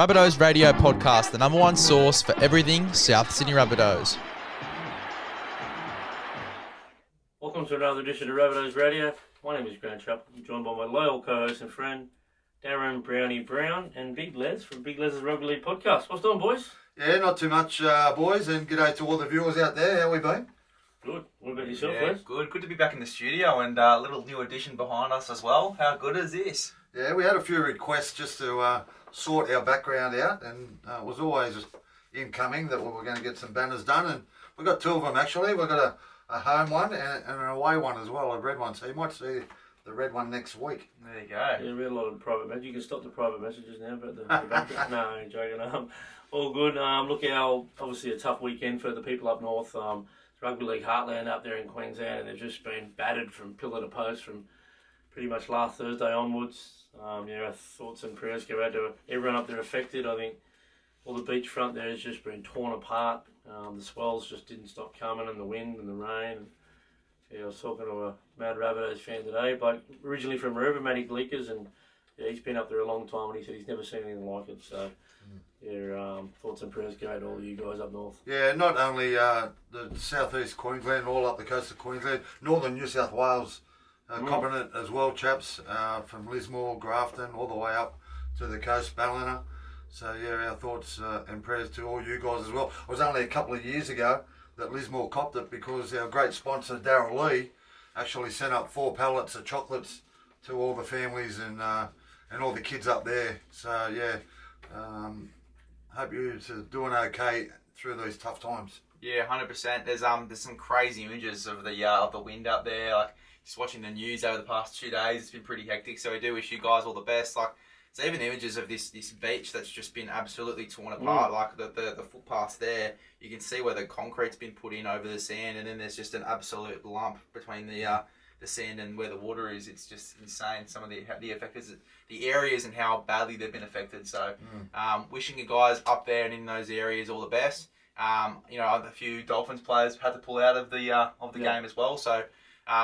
Rabbitohs Radio Podcast, the number one source for everything South Sydney Rabbitohs. Welcome to another edition of Rabbitohs Radio. My name is Grant Chaps. I'm joined by my loyal co-host and friend, Darren Browny Brown, and Big Les from Big Les's Rugby League Podcast. What's doing, boys? Yeah, not too much, boys, and g'day to all the viewers out there. How we been? Good. What about yourself, Yeah, Les? good to be back in the studio and a little new addition behind us as well. How good is this? Yeah, we had a few requests just to sort our background out, and it was always incoming that we were going to get some banners done, and we've got two of them actually. We've got a home one and an away one as well, a red one, so you might see the red one next week. There you go. Yeah, we had a lot of private messages. You can stop the private messages now about the background. No, I ain't joking. All good. Look, obviously a tough weekend for the people up north. Rugby League heartland up there in Queensland, and they've just been battered from pillar to post from pretty much last Thursday onwards. Our thoughts and prayers go out to everyone up there affected. I think all the beachfront there has just been torn apart. The swells just didn't stop coming, and the wind and the rain. I was talking to a mad Rabbitohs fan today, but originally from Maroubra, Matty Gleekers, and he's been up there a long time, and he said he's never seen anything like it. So, thoughts and prayers go out to all you guys up north. Yeah, not only the southeast Queensland, all up the coast of Queensland, northern New South Wales continent as well, chaps, from Lismore, Grafton, all the way up to the coast, Ballina. So, yeah, our thoughts and prayers to all you guys as well. It was only a couple of years ago that Lismore copped it because our great sponsor, Darryl Lee, actually sent up 4 pallets of chocolates to all the families and all the kids up there. So, yeah, hope you're doing okay through these tough times. Yeah, 100%. There's some crazy images of the wind up there. Like just watching the news over the past 2 days, it's been pretty hectic. So we do wish you guys all the best. Like there's even images of this beach that's just been absolutely torn apart. Like the footpaths there, you can see where the concrete's been put in over the sand, and then there's just an absolute lump between the sand and where the water is. It's just insane. Some of the effects, the areas and how badly they've been affected. So, wishing you guys up there and in those areas all the best. A few Dolphins players had to pull out of the game as well. So,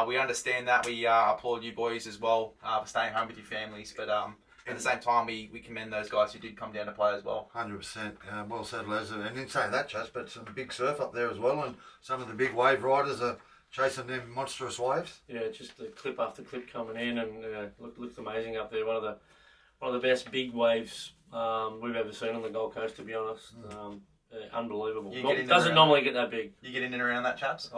we understand that. We applaud you boys as well for staying home with your families. But at the same time, we commend those guys who did come down to play as well. 100%. Well said, Les. And in saying that, Chas, but some big surf up there as well, and some of the big wave riders are chasing them monstrous waves. Yeah, just the clip after clip coming in, and looks amazing up there. One of the best big waves we've ever seen on the Gold Coast, to be honest. Unbelievable. Doesn't normally get that big. You get in and around that, chaps? If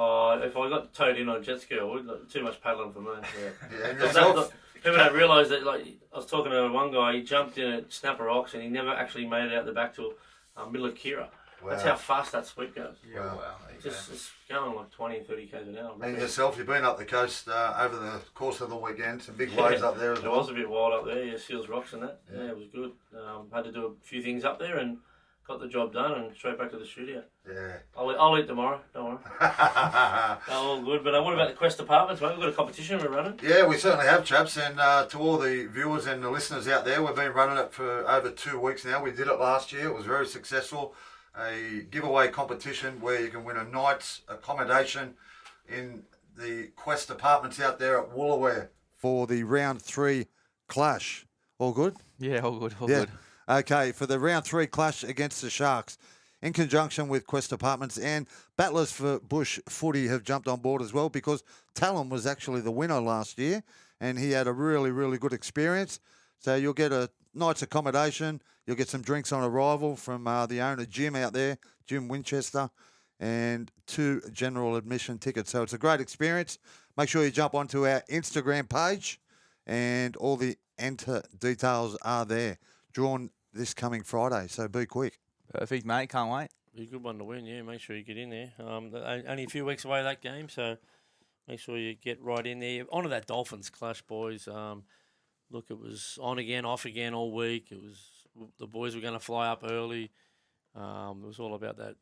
I got towed in on a jet ski, I would. Too much paddling for me. Yeah, and yourself. People don't realise that. Like I was talking to one guy, he jumped in at Snapper Rocks and he never actually made it out the back to middle of Kira. Wow. That's how fast that sweep goes. Yeah, wow. It's going like 20, 30 k's an hour. And yourself, you've been up the coast over the course of the weekend. Some big waves up there as well. It was a bit wild up there. Yeah, Seals Rocks and that. Yeah, it was good. Had to do a few things up there and got the job done and straight back to the studio. Yeah. I'll eat tomorrow, don't worry. All good. But what about the Quest Apartments, mate? We've got a competition we're running. Yeah, we certainly have, chaps. And to all the viewers and the listeners out there, we've been running it for over 2 weeks now. We did it last year. It was very successful. A giveaway competition where you can win a night's accommodation in the Quest Apartments out there at Woolaware for the round 3 clash. All good? Yeah, all good, all good. Okay, for the round 3 clash against the Sharks, in conjunction with Quest Apartments and Battlers for Bush Footy have jumped on board as well, because Talon was actually the winner last year and he had a really, really good experience. So you'll get a night's accommodation, you'll get some drinks on arrival from the owner, Jim, out there, Jim Winchester, and 2 general admission tickets. So it's a great experience. Make sure you jump onto our Instagram page and all the enter details are there. Drawn this coming Friday, so be quick. Perfect, mate. Can't wait. Be a good one to win, yeah. Make sure you get in there. Only a few weeks away, that game, so make sure you get right in there. On to that Dolphins clash, boys. Look, it was on again, off again all week. It was the boys were going to fly up early. It was all about that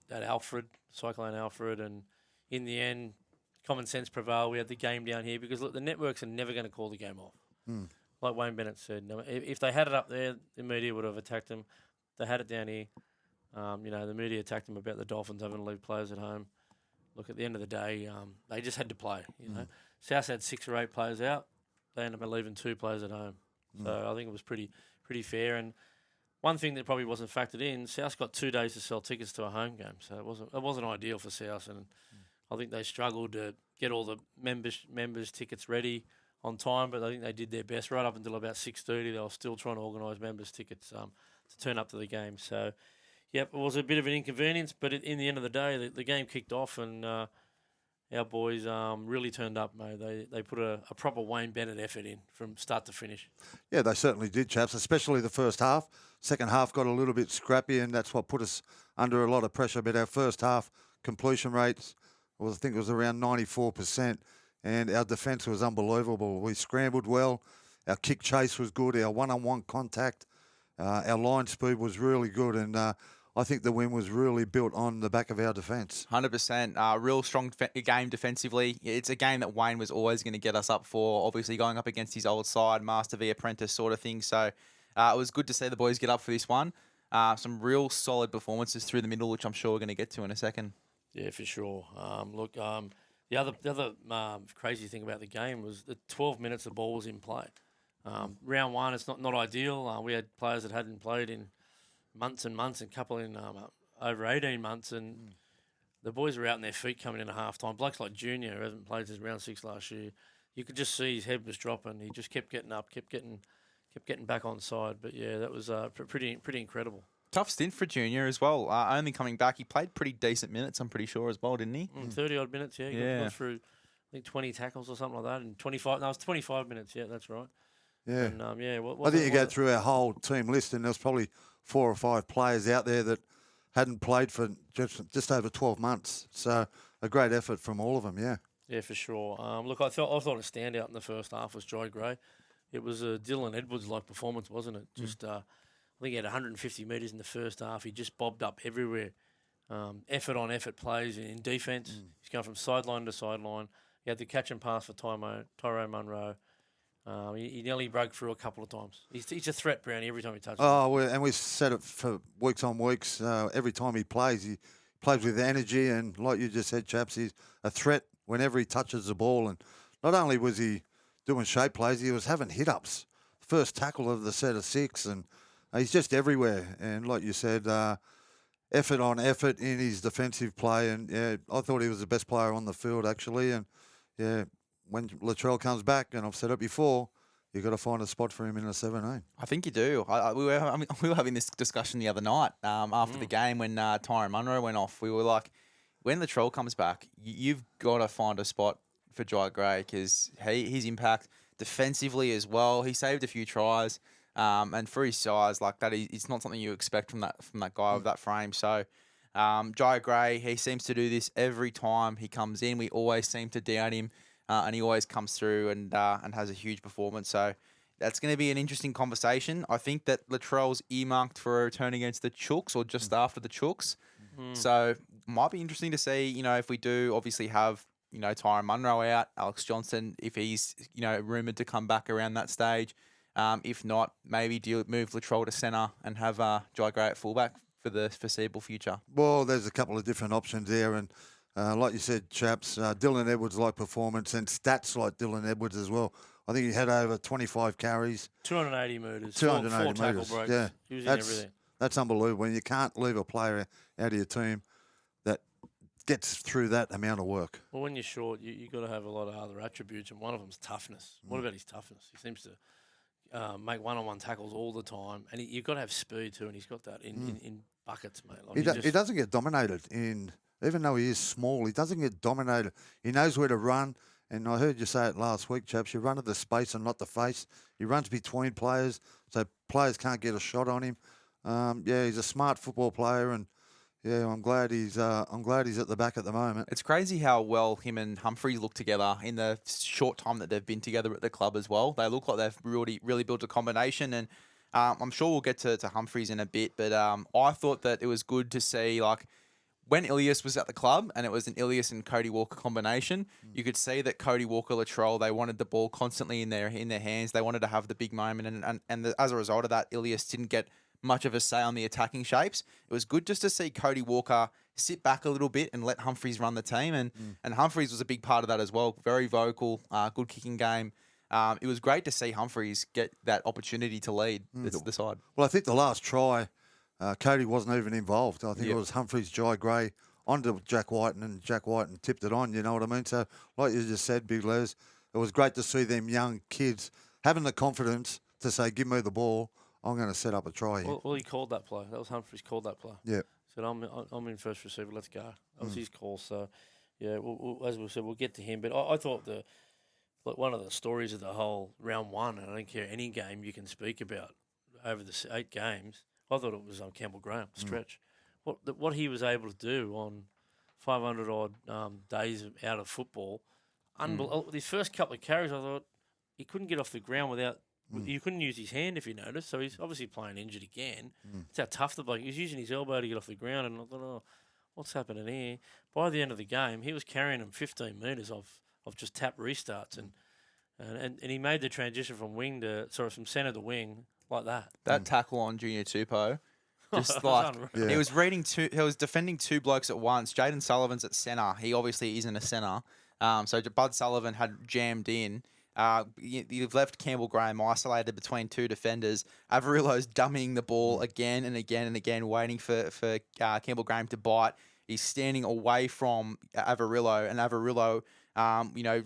Cyclone Alfred, and in the end, common sense prevailed. We had the game down here because, look, the networks are never going to call the game off. Like Wayne Bennett said, if they had it up there, the media would have attacked them. They had it down here. The media attacked them about the Dolphins having to leave players at home. Look, at the end of the day, they just had to play. South had 6 or 8 players out. They ended up leaving 2 players at home. So I think it was pretty fair. And one thing that probably wasn't factored in, South got 2 days to sell tickets to a home game, so it wasn't ideal for South, and I think they struggled to get all the members tickets ready on time, but I think they did their best right up until about 6:30. They were still trying to organise members tickets to turn up to the game. So, yep, it was a bit of an inconvenience, but in the end of the day, the game kicked off, and our boys really turned up, mate. They put a proper Wayne Bennett effort in from start to finish. Yeah, they certainly did, Chaps, especially the first half. Second half got a little bit scrappy, and that's what put us under a lot of pressure. But our first half completion rates, I think it was around 94%, and our defence was unbelievable. We scrambled well. Our kick chase was good. Our one-on-one contact, our line speed was really good, and I think the win was really built on the back of our defence. 100%. Real strong game defensively. It's a game that Wayne was always going to get us up for, obviously going up against his old side, master v apprentice sort of thing. So it was good to see the boys get up for this one. Some real solid performances through the middle, which I'm sure we're going to get to in a second. Yeah, for sure. The other crazy thing about the game was the 12 minutes the ball was in play. Round one, it's not ideal. We had players that hadn't played in months and months, and a couple in over 18 months, and the boys were out on their feet coming in at half time. Blokes like Junior, who hasn't played since round 6 last year, you could just see his head was dropping. He just kept getting up, kept getting back on side. But yeah, that was pretty incredible. Tough stint for Junior as well. Only coming back, he played pretty decent minutes, I'm pretty sure as well, didn't he? 30-odd minutes, yeah. He got through, I think, 20 tackles or something like that, and 25. No, it was 25 minutes. Yeah, that's right. Yeah. And, I think you go through our whole team list, and there's probably 4 or 5 players out there that hadn't played for just over 12 months. So a great effort from all of them, yeah. Yeah, for sure. Look, I thought a standout in the first half was Jai Gray. It was a Dylan Edwards-like performance, wasn't it? Just, I think he had 150 metres in the first half. He just bobbed up everywhere. Effort on effort plays in defence. He's going from sideline to sideline. He had the catch and pass for Tyrone Munro. He nearly broke through a couple of times. He's a threat, Brownie, every time he touches. And we said it for weeks on weeks. Every time he plays with energy, and like you just said, Chaps, he's a threat whenever he touches the ball. And not only was he doing shape plays, he was having hit-ups. First tackle of the set of 6, and he's just everywhere. And like you said, effort on effort in his defensive play. And yeah, I thought he was the best player on the field, actually. And yeah, when Latrell comes back, and I've said it before, you've got to find a spot for him in a 17. I think you do. We were having this discussion the other night after the game when Tyrone Munro went off. We were like, when Latrell comes back, you've got to find a spot for Jai Gray, because his impact defensively as well. He saved a few tries, and for his size, like that, it's not something you expect from that guy with that frame. So Jai Gray, he seems to do this every time he comes in. We always seem to doubt him. And he always comes through and has a huge performance. So that's going to be an interesting conversation. I think that Latrell's earmarked for a return against the Chooks, or just after the Chooks. So might be interesting to see, if we do obviously have, Tyrone Munro out, Alex Johnson, if he's, rumoured to come back around that stage. If not, maybe move Latrell to centre and have Jai Gray at fullback for the foreseeable future. Well, there's a couple of different options there, and like you said, Chaps, Dylan Edwards-like performance and stats like Dylan Edwards as well. I think he had over 25 carries. 280 metres. 280 4 tackle metres, breaks. yeah. He was in everything. That's unbelievable. When you can't leave a player out of your team that gets through that amount of work. Well, when you're short, you got to have a lot of other attributes, and one of them's toughness. What about his toughness? He seems to make one-on-one tackles all the time, and you've got to have speed too, and he's got that in buckets, mate. Like he doesn't get dominated in... Even though he is small, he doesn't get dominated. He knows where to run. And I heard you say it last week, Chaps. You run at the space and not the face. He runs between players, so players can't get a shot on him. He's a smart football player, and yeah, I'm glad he's at the back at the moment. It's crazy how well him and Humphreys look together in the short time that they've been together at the club as well. They look like they've really built a combination, and I'm sure we'll get to Humphreys in a bit. But I thought that it was good to see, like, when Ilias was at the club, and it was an Ilias and Cody Walker combination, you could see that Cody Walker, Latrell, they wanted the ball constantly in their hands. They wanted to have the big moment, and as a result of that, Ilias didn't get much of a say on the attacking shapes. It was good just to see Cody Walker sit back a little bit and let Humphreys run the team, and Humphreys was a big part of that as well. Very vocal, good kicking game. it was great to see Humphreys get that opportunity to lead the side. Well, I think the last try, Cody wasn't even involved. I think it was Humphreys, Jai Gray onto Jack Whiten, and Jack Whiten tipped it on, you know what I mean? So, like you just said, Big Les, it was great to see them young kids having the confidence to say, give me the ball, I'm going to set up a try here. Well, he called that play. That was Humphreys called that play. Yeah. Said, I'm in first receiver, let's go. That was his call. So, yeah, as we said, we'll get to him. But I thought one of the stories of the whole round one, and I don't care any game you can speak about over the 8 games, I thought it was on Campbell Graham, stretch. What he was able to do on 500 odd days out of football, unbelievable. His first couple of carries, I thought he couldn't get off the ground without. You couldn't use his hand if you noticed, so he's obviously playing injured again. That's how tough the bloke. He was using his elbow to get off the ground, and I thought, oh, what's happening here? By the end of the game, he was carrying him 15 metres of just tap restarts, and he made the transition from from centre to wing like that. That tackle on Junior Tupou, just like he was defending 2 blokes at once. Jaden Sullivan's at centre. He obviously isn't a centre. So Bud Sullivan had jammed in. You've left Campbell Graham isolated between 2 defenders. Averillo's dummying the ball again and again and again, waiting for Campbell Graham to bite. He's standing away from Averillo, and Averillo,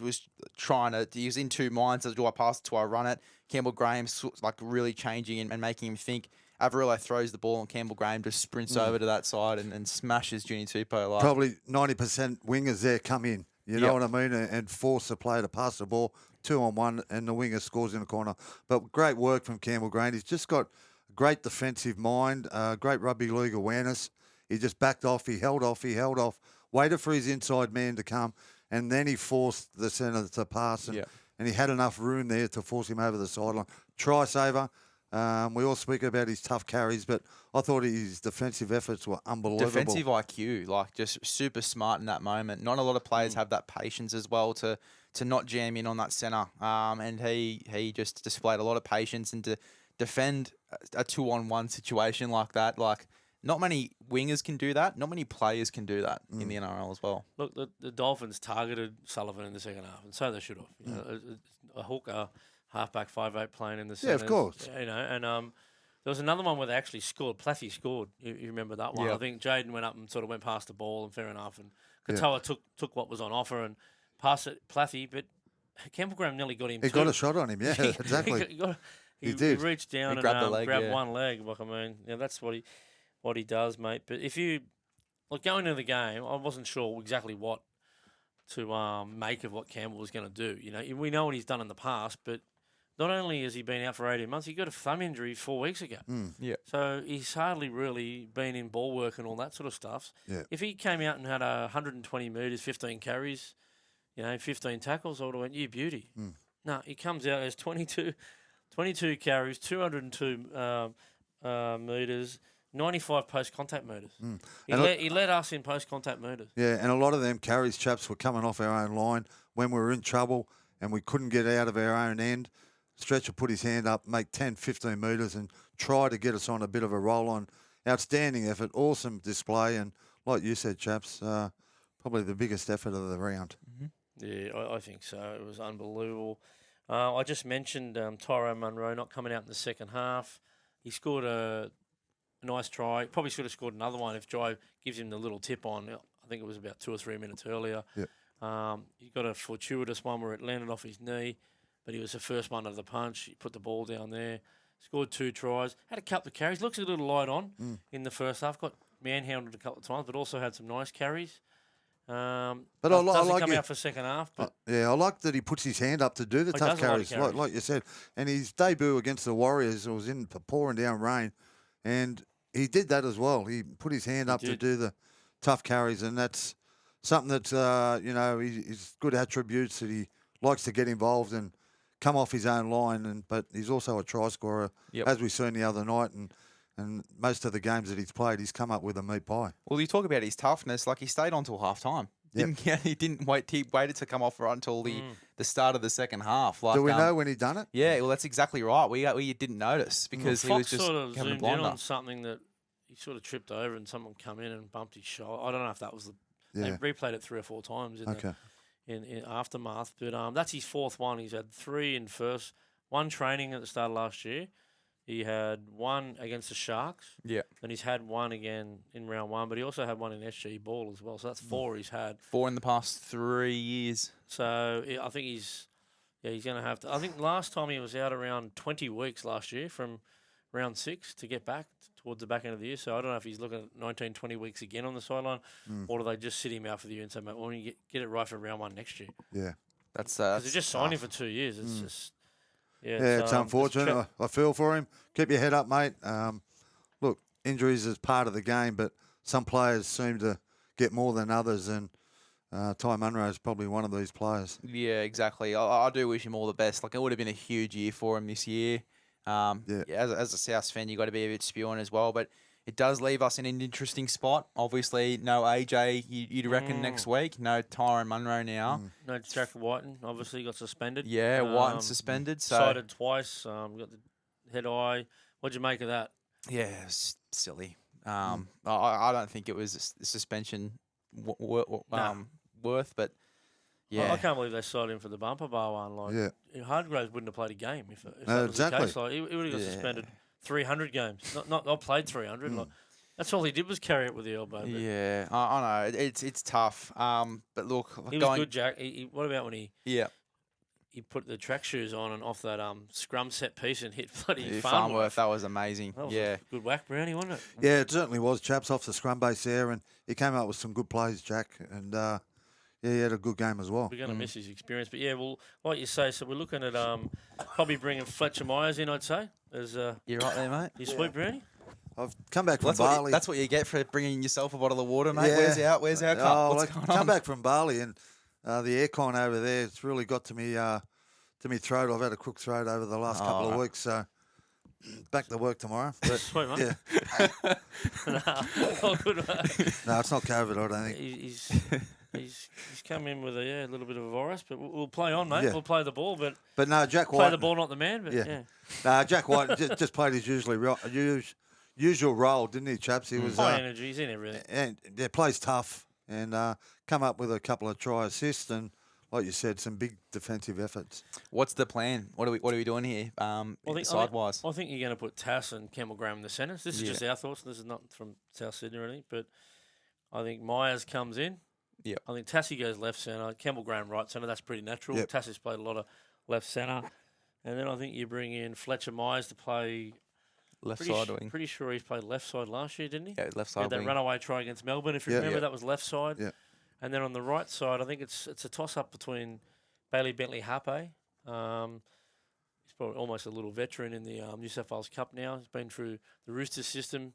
was trying to. He was in 2 minds. Do I pass it? Do I run it? Campbell Graham's like really changing and making him think. Averillo throws the ball, and Campbell Graham just sprints over to that side and smashes Junior Tupou. Probably 90% wingers there come in. You know what I mean? And force the player to pass the ball 2-on-1, and the winger scores in the corner. But great work from Campbell Graham. He's just got a great defensive mind, great rugby league awareness. He just backed off. He held off, waited for his inside man to come, and then he forced the centre to pass. And he had enough room there to force him over the sideline. Try saver. We all speak about his tough carries, but I thought his defensive efforts were unbelievable. Defensive IQ, like just super smart in that moment. Not a lot of players have that patience as well to not jam in on that centre. And he just displayed a lot of patience, and to defend a 2-on-1 situation like that, like not many wingers can do that. Not many players can do that in the NRL as well. Look, the Dolphins targeted Sullivan in the second half, and so they should have. You know, a hooker, halfback 5'8" playing in the centres. Yeah, of course. You know, and there was another one where they actually scored. Plathie scored. You remember that one? Yeah. I think Jaden went up and sort of went past the ball, and fair enough. And Katoa took what was on offer and passed it Plathie, but Campbell Graham nearly got him. He got a shot on him. Yeah, exactly. He did. He reached down and grabbed the leg, grabbed one leg. Like, I mean, that's what he does, mate. But if you going into the game, I wasn't sure exactly what to make of what Campbell was going to do. You know, we know what he's done in the past, but not only has he been out for 18 months, he got a thumb injury 4 weeks ago. Yeah. So he's hardly really been in ball work and all that sort of stuff. Yeah. If he came out and had 120 metres, 15 carries, 15 tackles, I would have went, you beauty. No, he comes out as 22 carries, 202 metres, 95 post-contact metres. He led us in post-contact metres. Yeah, and a lot of them carries, Chaps, were coming off our own line when we were in trouble and we couldn't get out of our own end. Stretcher put his hand up, make 10, 15 metres and try to get us on a bit of a roll-on. Outstanding effort, awesome display, and like you said, Chaps, probably the biggest effort of the round. Yeah, I think so. It was unbelievable. I just mentioned Tyrone Munro not coming out in the second half. He scored a nice try. Probably should have scored another one if Jai gives him the little tip on. I think it was about 2 or 3 minutes earlier. Yep. He got a fortuitous one where it landed off his knee, but he was the first one of the punch. He put the ball down there, scored 2 tries, had a couple of carries. Looks a little light on in the first half. Got manhandled a couple of times, but also had some nice carries. But I like come it. out for second half. But I like that he puts his hand up to do the tough carries, like you said. And his debut against the Warriors was in pouring down rain, and he did that as well. He put his hand up to do the tough carries, and that's something that he's good attributes that he likes to get involved and come off his own line. But he's also a try scorer, as we seen the other night, and most of the games that he's played, he's come up with a meat pie. Well, you talk about his toughness. Like, he stayed on till half time. He didn't wait. He waited to come off right until the start of the second half. Like, do we know when he done it? Yeah, well, that's exactly right. We didn't notice because he was just sort of having a zoomed in blinder. on something that he sort of tripped over, and someone come in and bumped his shoulder. I don't know if that was the. They replayed it 3 or 4 times in aftermath. But that's his fourth one. He's had 3 in first, 1 training at the start of last year. He had 1 against the Sharks. Yeah. And he's had 1 again in round 1, but he also had 1 in SG Ball as well. So that's 4 he's had. 4 in the past 3 years. So I think he's going to have to. I think last time he was out around 20 weeks last year from round 6 to get back towards the back end of the year. So I don't know if he's looking at 19, 20 weeks again on the sideline, or do they just sit him out for the year and say, mate, why don't you get it right for round 1 next year? Yeah. Because they just signed him for 2 years. It's just. Yeah, it's unfortunate. I feel for him. Keep your head up, mate. Look, injuries is part of the game, but some players seem to get more than others, and Ty Munro is probably one of these players. Yeah, exactly. I do wish him all the best. Like, it would have been a huge year for him this year. As a South fan, you got to be a bit spewing as well, but it does leave us in an interesting spot. Obviously, no AJ, you'd reckon next week. No Tyrone Munro now. No Jack Whiten, obviously got suspended. Yeah, Whiten suspended. So cited twice. Got the head eye. What'd you make of that? yeah, it's silly. I don't think it was a suspension worth, but yeah. I can't believe they cited him for the bumper bar one. Like, Hardgraves wouldn't have played a game if that was exactly. the case. Like, he would have got suspended 300 games. Not played 300. Like, that's all he did was carry it with the elbow. But Yeah, I know it's tough. But look, he was good, Jack. What about when he put the track shoes on and off that scrum set piece and hit bloody Farnworth? That was amazing. That was a good whack, Browny, wasn't it? Yeah, it certainly was. Chaps off the scrum base there, and he came up with some good plays, Jack, and he had a good game as well. We're going to miss his experience, but yeah, well, like you say, so we're looking at probably bringing Fletcher Myers in, I'd say. You're right there, mate. You sweet, Browny? I've come back from Bali. That's what you get for bringing yourself a bottle of water, mate. Yeah. Where's our cup? What's going on? Come back from Bali, and the aircon over there, it's really got to me throat. I've had a crook throat over the last couple of weeks, so back to work tomorrow. But, Sweet, mate. Yeah. Oh, good, mate. No, it's not COVID, I don't think. He's come in with a little bit of a virus, but we'll play on, mate. Yeah. We'll play the ball, but no, Jack White play the ball, not the man. But yeah. No, Jack White just played his usual role, didn't he, Chaps? He was high energy. He's in everything. And plays tough, and come up with a couple of try assists, and like you said, some big defensive efforts. What's the plan? What are we doing here? Sidewise. I think you're going to put Tass and Campbell Graham in the centres. This is just our thoughts. This is not from South Sydney or anything, but I think Myers comes in. Yeah. I think Tassie goes left centre. Campbell Graham right centre. That's pretty natural. Yep. Tassie's played a lot of left centre, and then I think you bring in Fletcher Myers to play Left side wing. Pretty sure he's played left side last year, didn't he? Yeah, left side that wing. runaway try against Melbourne. If you remember, that was left side. Yeah. And then on the right side, I think it's a toss up between Bailey Bentley Hape. He's probably almost a little veteran in the New South Wales Cup now. He's been through the Roosters system,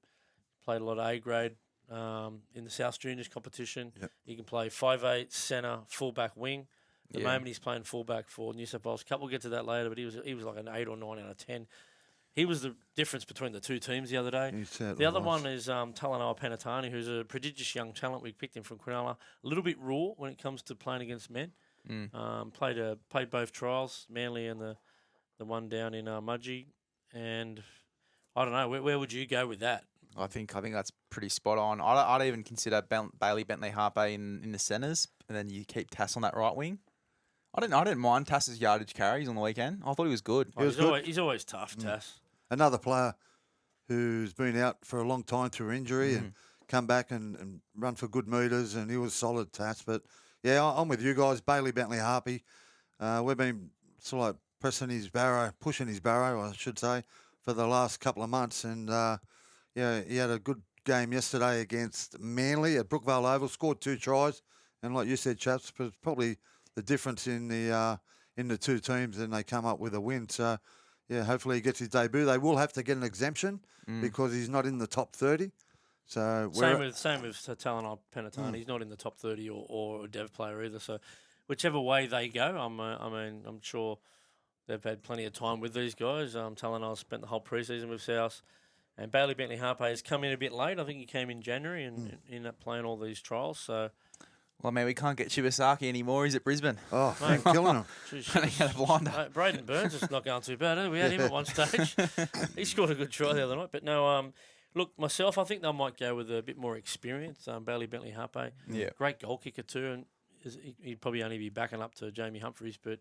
played a lot of A grade in the South Juniors competition. Yep. He can play 5'8", centre, fullback, wing. At the moment, he's playing fullback for New South Wales Cup. We'll get to that later, but he was like an 8 or 9 out of 10. He was the difference between the two teams the other day. The other one is Talanoa Penatani, who's a prodigious young talent. We picked him from Cronulla. A little bit raw when it comes to playing against men. Played both trials, Manly and the one down in Mudgee. And I don't know, where would you go with that? I think that's pretty spot on. I'd even consider Bailey Bentley Harpe in the centres, and then you keep Tass on that right wing. I didn't mind Tass's yardage carries on the weekend. I thought he was good. He's always tough, Tass. Another player who's been out for a long time through injury and come back and run for good metres, and he was solid, Tass. But, yeah, I'm with you guys. Bailey Bentley Harpe. We've been sort of like pushing his barrow, I should say, for the last couple of months. And, he had a good game yesterday against Manly at Brookvale Oval, scored 2 tries. And like you said, Chaps, probably the difference in the two teams, and they come up with a win. So, yeah, hopefully he gets his debut. They will have to get an exemption because he's not in the top 30. So same with Talanoa Penatani. He's not in the top 30 or a dev player either. So whichever way they go, I'm sure they've had plenty of time with these guys. Talanoa spent the whole preseason with South. And Bailey Bentley Harpe has come in a bit late. I think he came in January and ended up playing all these trials. So, well, man, we can't get Shibasaki anymore. He's at Brisbane. Oh, I'm killing him. Braden Burns is not going too bad. We had him at one stage. He scored a good try the other night. But no, look, myself, I think they might go with a bit more experience. Bailey Bentley Harpe, great goal kicker too. And he'd probably only be backing up to Jamie Humphreys, but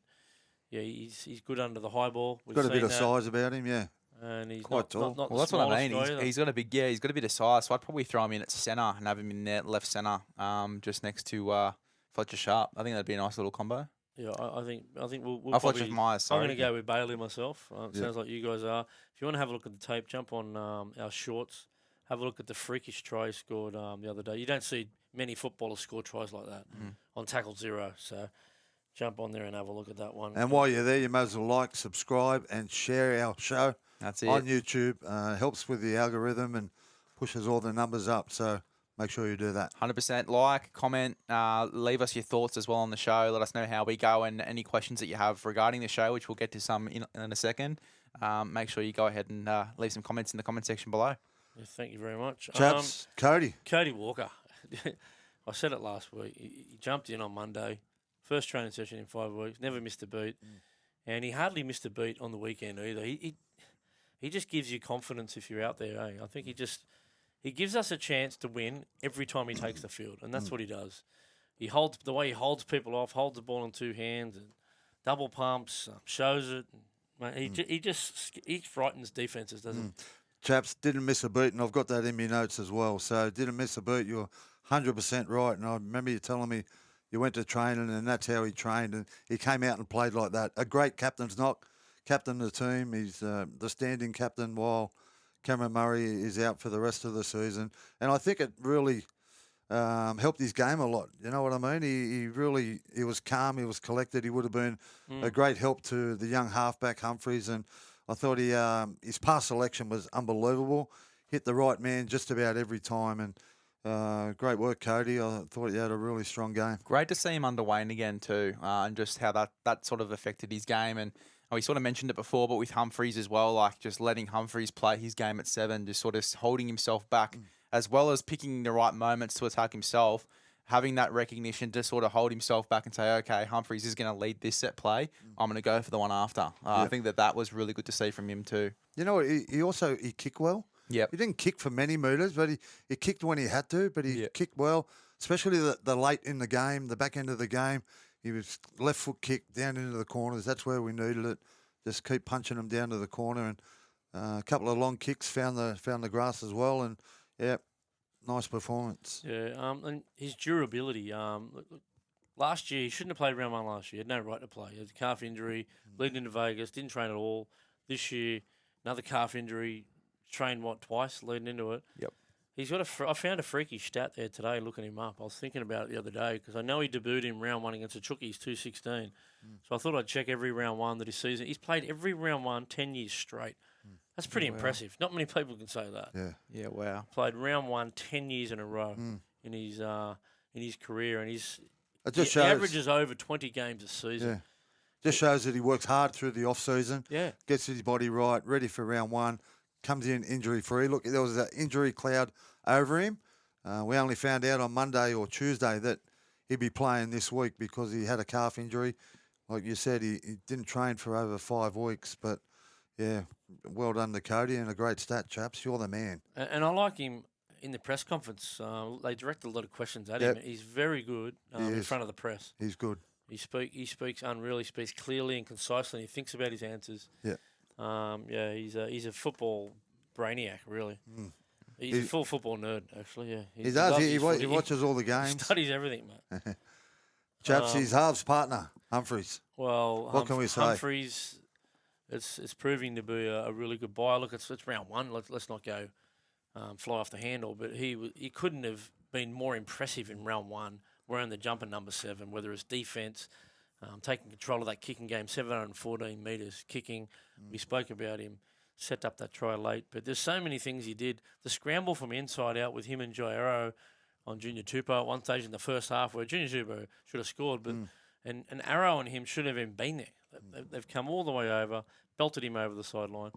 yeah, he's good under the high ball. We've Got a seen bit of that, size about him, yeah. and he's Quite not, tall. not Well, the that's what I smallest mean. guy either. He's got a big, he's got a bit of size. So I'd probably throw him in at centre and have him in there left centre, just next to Fletcher Sharp. I think that'd be a nice little combo. Yeah, I think we'll Fletcher probably. Myers. I'm Sorry. going to go with Bailey myself. Sounds like you guys are. If you want to have a look at the tape, jump on our shorts. Have a look at the freakish try he scored the other day. You don't see many footballers score tries like that on tackle zero. So jump on there and have a look at that one. And while you're there, you may as well like, subscribe, and share our show That's it. on YouTube. Helps with the algorithm and pushes all the numbers up. So make sure you do that. 100% like, comment, leave us your thoughts as well on the show. Let us know how we go and any questions that you have regarding the show, which we'll get to some in a second. Make sure you go ahead and leave some comments in the comment section below. Yeah, thank you very much. Chaps, Cody. Cody Walker. I said it last week. He jumped in on Monday. First training session in 5 weeks. Never missed a beat. And he hardly missed a beat on the weekend either. He just gives you confidence if you're out there. I think he gives us a chance to win every time he takes the field. And that's what he does. He holds the way he holds people off, holds the ball in two hands and double pumps, shows it. Mate, he frightens defenses, doesn't he? Chaps, didn't miss a beat, and I've got that in my notes as well. So didn't miss a beat. You're 100% right. And I remember you telling me you went to training, and that's how he trained. And he came out and played like that. A great captain's knock. Captain of the team. He's the standing captain while Cameron Murray is out for the rest of the season. And I think it really helped his game a lot. You know what I mean? He was calm. He was collected. He would have been a great help to the young halfback Humphreys. And I thought his pass selection was unbelievable. Hit the right man just about every time. And great work, Cody. I thought he had a really strong game. Great to see him under Wayne again too, and just how that sort of affected his game. And we sort of mentioned it before, but with Humphreys as well, like just letting Humphreys play his game at 7, just sort of holding himself back, as well as picking the right moments to attack himself, having that recognition to sort of hold himself back and say, okay, Humphreys is going to lead this set play. I'm going to go for the one after. I think that was really good to see from him too. You know what? He kicked well. Yep. He didn't kick for many metres, but he kicked when he had to, but he kicked well, especially the late in the game, the back end of the game. He was left foot kick down into the corners. That's where we needed it. Just keep punching them down to the corner, and a couple of long kicks found the grass as well, and nice performance. Yeah, and his durability. Last year, he shouldn't have played round 1 last year. He had no right to play. He had a calf injury, bleeding into Vegas, didn't train at all. This year, another calf injury, trained, twice leading into it. Yep. He's got I found a freaky stat there today looking him up. I was thinking about it the other day because I know he debuted in round 1 against the Chookies, 216. So I thought I'd check every round 1 that his season. He's played every round 1 10 years straight. That's pretty impressive. Not many people can say that. Yeah. Yeah, wow. Played round 1 10 years in a row in his career, and he shows, averages over 20 games a season. Yeah. Just shows that he works hard through the off season. Yeah. Gets his body right, ready for round 1. Comes in injury free. Look, there was an injury cloud over him. We only found out on Monday or Tuesday that he'd be playing this week because he had a calf injury. Like you said, he didn't train for over 5 weeks. But, yeah, well done to Cody and a great stat, Chaps. You're the man. And I like him in the press conference. They directed a lot of questions at him. He's very good in front of the press. He's good. He speaks unreal. He speaks clearly and concisely. He thinks about his answers. Yeah. He's a football brainiac, really. He's a full football nerd, actually. Yeah, he does. He watches all the games. He studies everything, mate. Chaps, his halves partner, Humphreys. Well, what can we say? Humphreys, it's proving to be a really good buy. Look, it's round 1. Let's not go fly off the handle, but he couldn't have been more impressive in round 1, wearing the jumper number 7, whether it's defence, taking control of that kicking game, 714 metres kicking. We spoke about him, set up that try late. But there's so many things he did. The scramble from inside out with him and Jairo on Junior Tupou at one stage in the first half where Junior Tupou should have scored, but and Arrow and him should have even been there. They've come all the way over, belted him over the sideline.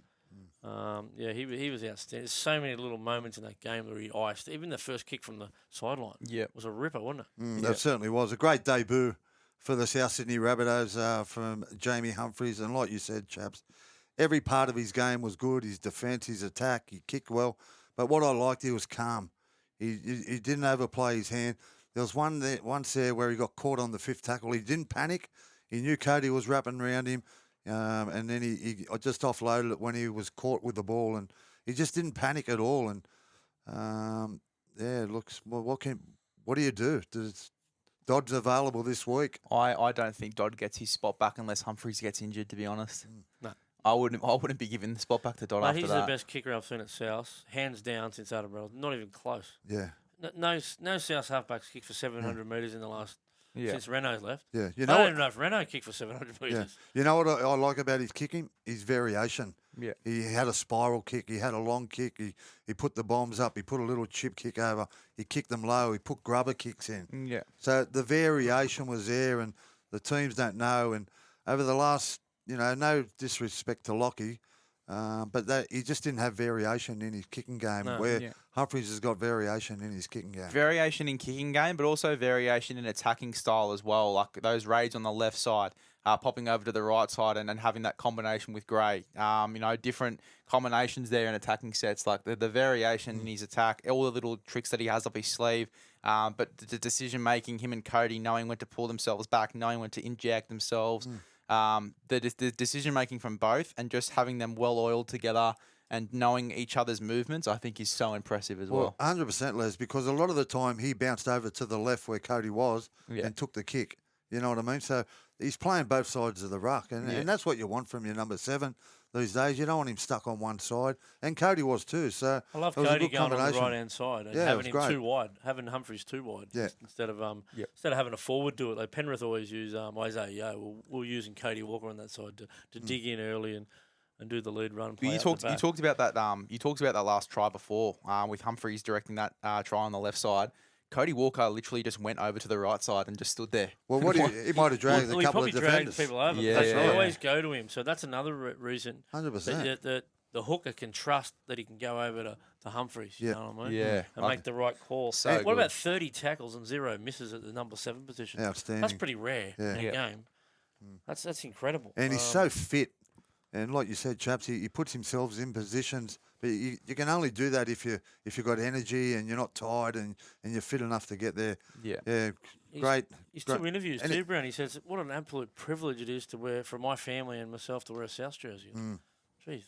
He was outstanding. There's so many little moments in that game where he iced. Even the first kick from the sideline was a ripper, wasn't it? That certainly was. A great debut for the South Sydney Rabbitohs from Jamie Humphreys. And like you said, Chaps, every part of his game was good. His defence, his attack, he kicked well. But what I liked, he was calm. He didn't overplay his hand. There was once there where he got caught on the 5th tackle. He didn't panic. He knew Cody was wrapping around him, and then he just offloaded it when he was caught with the ball, and he just didn't panic at all. And it looks. Well, what do you do? Dodd's available this week. I don't think Dodd gets his spot back unless Humphreys gets injured. To be honest, No. I wouldn't be giving the spot back to Dodd after He's that. the best kicker I've seen at South, hands down since Attleboro. Not even close. Yeah. No South halfbacks kicked for 700 metres in the last since Renault's left. Yeah. I don't even know if Renault kicked for 700 metres. Yeah. You know what I like about his kicking? His variation. Yeah. He had a spiral kick. He had a long kick. He put the bombs up. He put a little chip kick over. He kicked them low. He put grubber kicks in. Yeah. So the variation was there, and the teams don't know. And over the last, no disrespect to Lockie, but he just didn't have variation in his kicking game, where Humphreys has got variation in his kicking game. Variation in kicking game, but also variation in attacking style as well. Like those raids on the left side, popping over to the right side and having that combination with Gray. Different combinations there in attacking sets, like the variation in his attack, all the little tricks that he has up his sleeve. But the decision making, him and Cody knowing when to pull themselves back, knowing when to inject themselves. The decision making from both, and just having them well oiled together and knowing each other's movements, I think is so impressive as well. 100%, Les, because a lot of the time he bounced over to the left where Cody was and took the kick. You know what I mean? So he's playing both sides of the ruck, and that's what you want from your number 7 these days. You don't want him stuck on one side, and Cody was too. So I love it was a Cody good going on the combination. right-hand side and Yeah, it having was him great. too wide, having Humphreys too wide instead of having a forward do it. Like Penrith always use Isaiah Yeo. We're using Cody Walker on that side to dig in early and do the lead run. You talked about that. You talked about that last try before with Humphreys directing that try on the left side. Cody Walker literally just went over to the right side and just stood there. Well, he might have dragged a couple of defenders. People over. Yeah, They always go to him. So that's another reason 100%. that the hooker can trust that he can go over to Humphreys. You know what I mean? Yeah. And make the right call. So what good. about 30 tackles and 0 misses at the number 7 position? Outstanding. That's pretty rare in a Yeah. game. That's incredible. And he's so fit. And like you said, Chaps, he puts himself in positions. But you can only do that if you've got energy and you're not tired and you're fit enough to get there. Yeah. Great. His great. 2 interviews And too, Brown. He says, what an absolute privilege it is to wear, for my family and myself, to wear a South jersey. Jeez.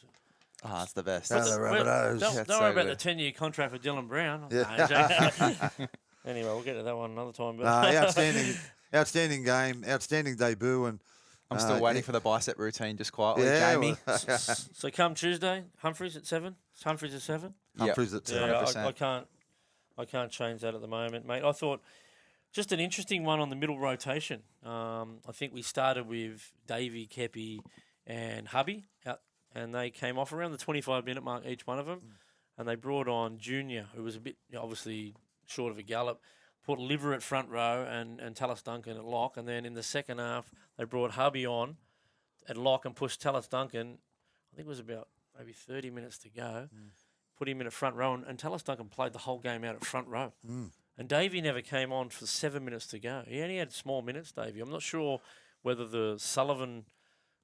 Oh, that's the best. Oh, the Rabbitohs. Don't That's worry so about good. the 10-year contract with Dylan Brown. Yeah. Anyway, we'll get to that one another time. But Outstanding game, outstanding debut, and I'm still waiting for the bicep routine, just quietly, Jamie. So come Tuesday, Humphreys at 7. Humphreys at 7. Humphreys at 7. Yeah, I can't change that at the moment, mate. I thought just an interesting one on the middle rotation. I think we started with Davey, Kepi, and Hubby, and they came off around the 25-minute mark, each one of them, and they brought on Junior, who was a bit obviously short of a gallop. Put Liver at front row and Tallis Duncan at lock, and then in the second half they brought Hubby on at lock and pushed Tallis Duncan. I think it was about maybe 30 minutes to go. Put him in at front row, and Tallis Duncan played the whole game out at front row. And Davey never came on for 7 minutes to go. He only had small minutes, Davey. I'm not sure whether the Sullivan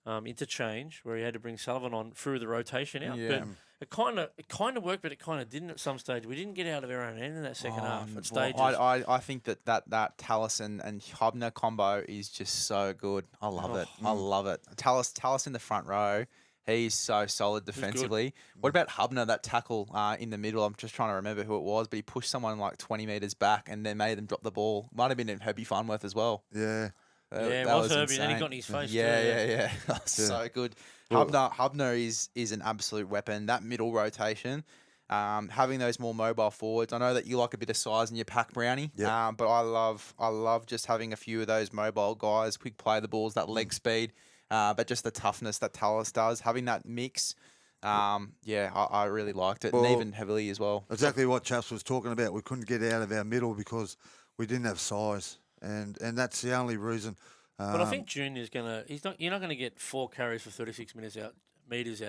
interchange, where he had to bring Sullivan on, through the rotation out. Yeah. But it kind of worked, but it kind of didn't at some stage. We didn't get out of our own end in that second half at stages. I think that Tallis and Hubner combo is just so good. I love it. I love it. Tallis in the front row. He's so solid defensively. What about Hubner, that tackle in the middle? I'm just trying to remember who it was, but he pushed someone like 20 metres back and then made them drop the ball. Might have been Herbie Farnworth as well. Yeah. It was Herbie, and then he got in his face too. Yeah. So good. Hubner is an absolute weapon. That middle rotation, having those more mobile forwards. I know that you like a bit of size in your pack, Brownie. Yep. But I love just having a few of those mobile guys, quick play the balls, that leg speed, but just the toughness that Tallis does. Having that mix, I really liked it, and even heavily as well. Exactly what Chaps was talking about. We couldn't get out of our middle because we didn't have size, and that's the only reason. But I think Junior's you're not gonna get 4 carries for 36 meters out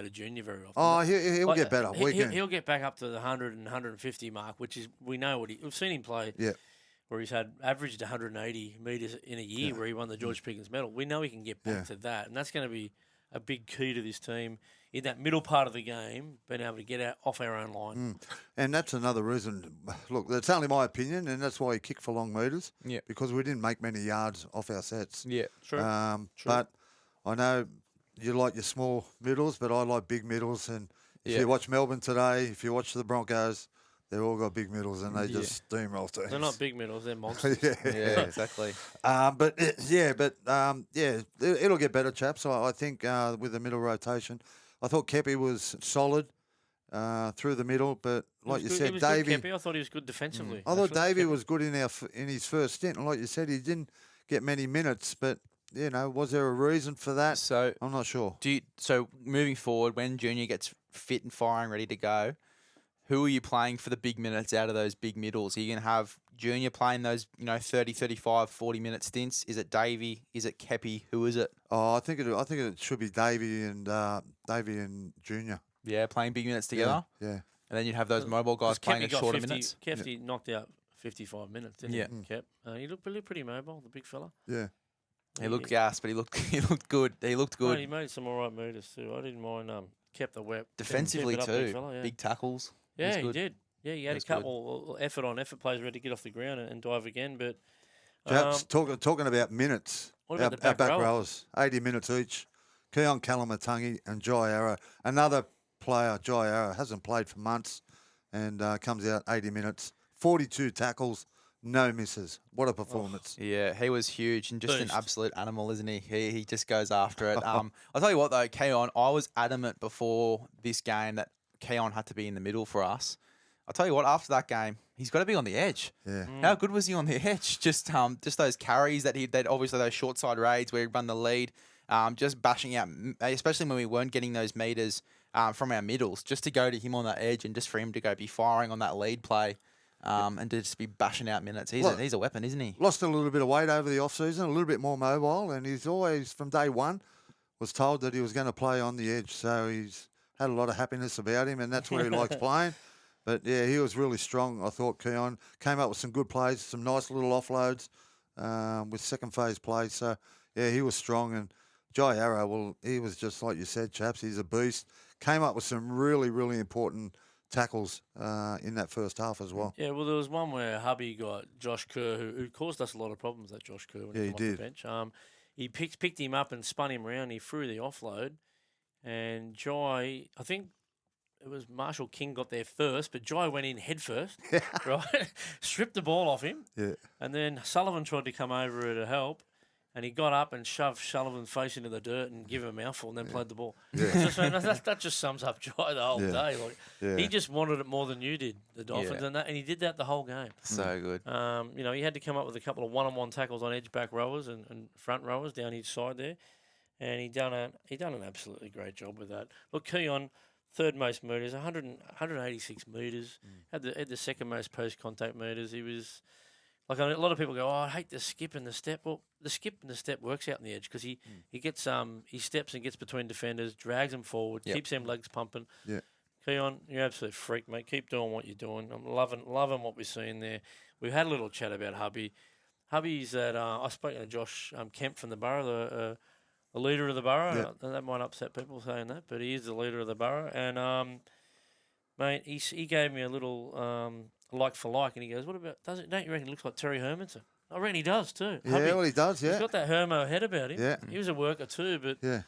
of Junior very often. Oh, he'll get better. He'll get back up to the 100 and 150 mark, which is, we know we've seen him play. Yeah. Where he's averaged 180 metres in a year, where he won the George Pickens medal. We know he can get back to that, and that's going to be a big key to this team. in that middle part of the game, being able to get out off our own line. And that's another reason. Look, that's only my opinion, and that's why he kicked for long metres. Yeah. Because we didn't make many yards off our sets. Yeah. True. True. But I know you like your small middles, but I like big middles. And if you watch Melbourne today, if you watch the Broncos, they've all got big middles, and they just steamroll teams. They're not big middles; they're monsters. Yeah, exactly. It'll get better, chaps. So I think with the middle rotation, I thought Kepi was solid through the middle, but like you said, Davey. I thought he was good defensively. I thought Davey was good in his first stint, and like you said, he didn't get many minutes, but. Was there a reason for that? So I'm not sure. So moving forward, when Junior gets fit and firing, ready to go, who are you playing for the big minutes out of those big middles? Are you going to have Junior playing those 30, 35, 40-minute stints? Is it Davey? Is it Kepi? Who is it? Oh, I think it should be Davey and Junior. Yeah, playing big minutes together. Yeah. And then you'd have those mobile guys playing at shorter minutes. Kepi knocked out 55 minutes, didn't he? Kep. He looked pretty mobile, the big fella. Yeah. He looked gassed, but he looked good. He looked good. He made some all right meters too. I didn't mind. Kept the web Defensively too. Big fella, Big tackles. Yeah, he did. Yeah, he had a couple effort plays ready to get off the ground and dive again. But Chaps, talking about minutes. What about our the back rowers? 80 minutes each. Keon Kalamatangi and Jai Arrow. Another player, Jai Arrow, hasn't played for months and comes out 80 minutes. 42 tackles. No misses. What a performance. Yeah, he was huge and just an absolute animal, isn't he? He just goes after it. I'll tell you what, though, Keon, I was adamant before this game that Keon had to be in the middle for us. I'll tell you what, after that game, he's got to be on the edge. Yeah. How good was he on the edge? Just those carries that obviously those short side raids where he run the lead, just bashing out, especially when we weren't getting those meters from our middles, just to go to him on that edge and just for him to go be firing on that lead play. And to just be bashing out minutes. He's a weapon, isn't he? Lost a little bit of weight over the off-season, a little bit more mobile, and he's always, from day one, was told that he was going to play on the edge. So he's had a lot of happiness about him, and that's where he likes playing. But, yeah, he was really strong. I thought Keon came up with some good plays, some nice little offloads with second phase plays. So, yeah, he was strong. And Jai Arrow, well, he was just like you said, chaps, he's a beast. Came up with some really, really important tackles in that first half as well. Yeah, well, there was one where Hubby got Josh Kerr, who caused us a lot of problems, that Josh Kerr, when he came off the bench. He picked him up and spun him around. He threw the offload. And Jai, I think it was Marshall King got there first, but Jai went in head first, right? Stripped the ball off him. Yeah. And then Sullivan tried to come over to help. And he got up and shoved Sullivan's face into the dirt and gave him a mouthful and then played the ball. Yeah. That just sums up Jai the whole day. He just wanted it more than you did, the Dolphins, and he did that the whole game. So good. He had to come up with a couple of one-on-one tackles on edge back rowers and front rowers down each side there, and he done an absolutely great job with that. Look, Keon, third most metres, 186 metres, had the second most post-contact metres. He was. Like, a lot of people go, I hate the skip and the step. Well, the skip and the step works out in the edge because he gets he steps and gets between defenders, drags them forward, keeps them legs pumping. Yeah. Keon, you're an absolute freak, mate. Keep doing what you're doing. I'm loving what we're seeing there. We've had a little chat about Hubby. Hubby's at I spoke to Josh Kemp from the Borough, the leader of the Borough. Yeah. That might upset people saying that, but he is the leader of the Borough. And mate, he gave me a little like for like, and he goes, "What about? Don't you reckon he looks like Terry Hermanson?" I reckon he does too. Yeah, Hubby, well, he does. Yeah, he's got that Hermo head about him. Yeah, he was a worker too, but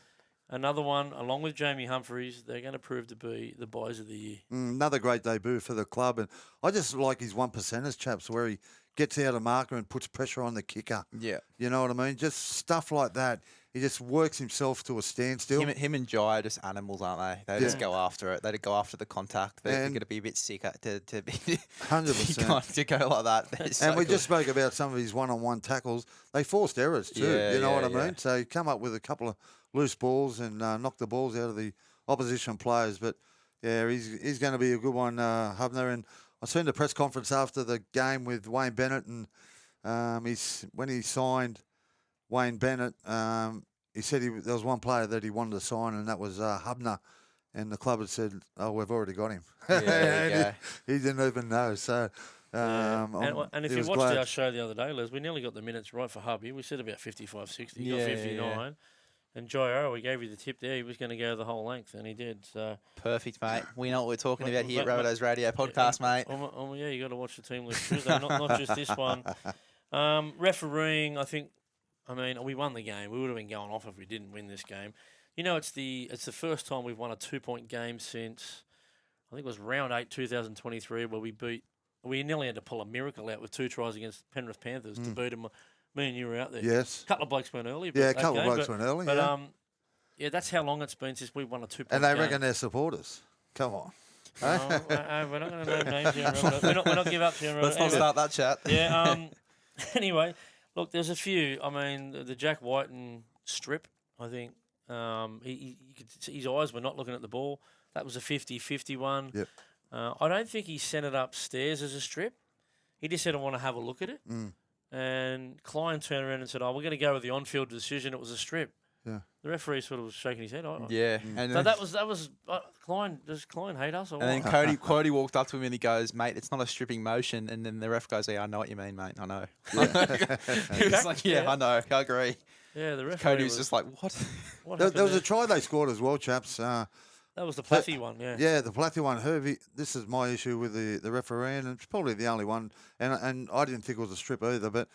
another one along with Jamie Humphreys, they're going to prove to be the boys of the year. Another great debut for the club, and I just like his 1%ers, chaps, where he gets out of marker and puts pressure on the kicker. Yeah, you know what I mean? Just stuff like that. He just works himself to a standstill. Him and Jai are just animals, aren't they? They just go after it. They go after the contact. They're going to be a bit sicker to be 100% to go like that. And we just spoke about some of his one-on-one tackles. They forced errors too. You know what I mean? So he come up with a couple of loose balls and knocked the balls out of the opposition players. But yeah, he's going to be a good one, Hubner. And I seen the press conference after the game with Wayne Bennett, and when he signed Wayne Bennett, he said there was one player that he wanted to sign, and that was Hubner. And the club had said, "Oh, we've already got him." Yeah, he didn't even know. So, and if you watched our show the other day, Les, we nearly got the minutes right for Hubby. We said about 55, 60. He got 59. And Jairo, we gave you the tip there. He was going to go the whole length, and he did. So Perfect, mate. We know what we're talking about here at But- Rabbitohs Radio Podcast, mate. Yeah, you got to watch the team list Tuesday, not just this one. Refereeing, I mean, we won the game. We would have been going off if we didn't win this game. You know, it's the first time we've won a 2-point game since I think it was round 8, 2023, where we nearly had to pull a miracle out with 2 tries against Penrith Panthers to beat them. Me and you were out there. Yes. A couple of blokes went early. Yeah, a couple of blokes went early. But yeah, that's how long it's been since we won a 2-point And they game. reckon they're supporters. Come on. We're not going to name names here. We're not give up here. Let's not start that chat. Yeah. Anyway, look, there's a few. I mean, the Jack Whiten strip, I think, you could see his eyes were not looking at the ball. That was a 50-50 one. Yep. I don't think he sent it upstairs as a strip. He just said, I want to have a look at it. And Klein turned around and said, we're going to go with the on-field decision. It was a strip. Yeah. The referee sort of was shaking his head. Yeah. And so that was Klein. Does Klein hate us? Or and what? then Cody walked up to him and he goes, mate, it's not a stripping motion. And then the ref goes, yeah, I know what you mean, mate. I know. He was like, yeah, I know. I agree. Yeah, the referee Cody was just like, what? There was a try they scored as well, chaps. That was the Plathie one, yeah. Yeah, the Plathie one. Herbie, this is my issue with the referee, and it's probably the only one. And I didn't think it was a strip either, but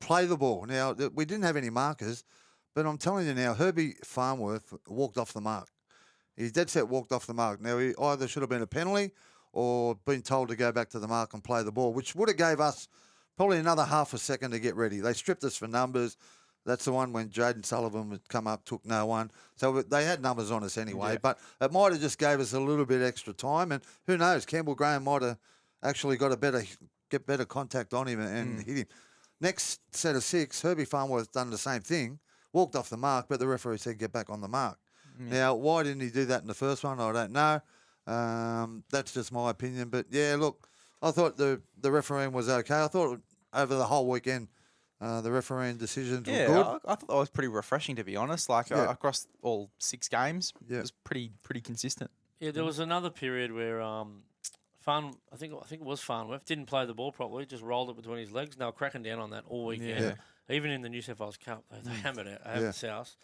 play the ball. Now, we didn't have any markers, but I'm telling you now, Herbie Farnworth walked off the mark. He dead set walked off the mark. Now, he either should have been a penalty or been told to go back to the mark and play the ball, which would have gave us probably another half a second to get ready. They stripped us for numbers. That's the one when Jaden Sullivan would come up, took no one. So they had numbers on us anyway, but it might have just gave us a little bit extra time. And who knows, Campbell Graham might have actually got better contact on him and hit him. Next set of 6, Herbie Farnworth done the same thing, walked off the mark, but the referee said get back on the mark. Now, why didn't he do that in the first one? I don't know. That's just my opinion. But, yeah, look, I thought the refereeing was okay. I thought over the whole weekend, the refereeing decisions were good. I thought that was pretty refreshing, to be honest. Like across all 6 games, it was pretty consistent. Yeah, there was another period where I think it was Farnworth, didn't play the ball properly, just rolled it between his legs. They were cracking down on that all weekend. Yeah. Even in the New South Wales Cup, they hammered it South.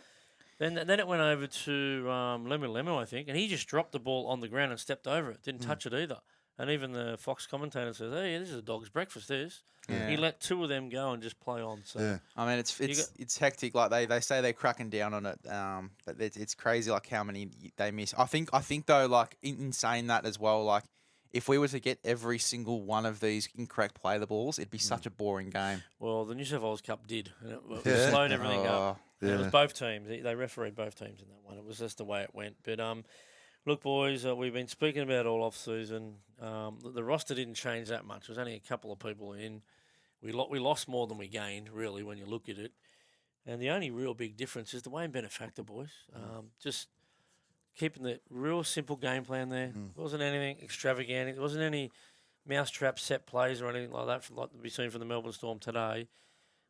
Then it went over to Lemu, I think, and he just dropped the ball on the ground and stepped over it. Didn't touch it either. And even the Fox commentator says, "Hey, this is a dog's breakfast." He let 2 of them go and just play on. So I mean, it's hectic. Like they say they're cracking down on it, but it's crazy like how many they miss. I think though, like in saying that as well, like if we were to get every single one of these incorrect play the balls, it'd be such a boring game. Well, the New South Wales Cup did, and it slowed everything up. Yeah. It was both teams. They refereed both teams in that one. It was just the way it went. But look, boys, we've been speaking about all off season. The roster didn't change that much. There was only a couple of people in. We lost more than we gained, really, when you look at it. And the only real big difference is the Wayne Bennett factor, boys. Just keeping the real simple game plan there. There wasn't anything extravagant. There wasn't any mousetrap set plays or anything like that, like we've seen from the Melbourne Storm today.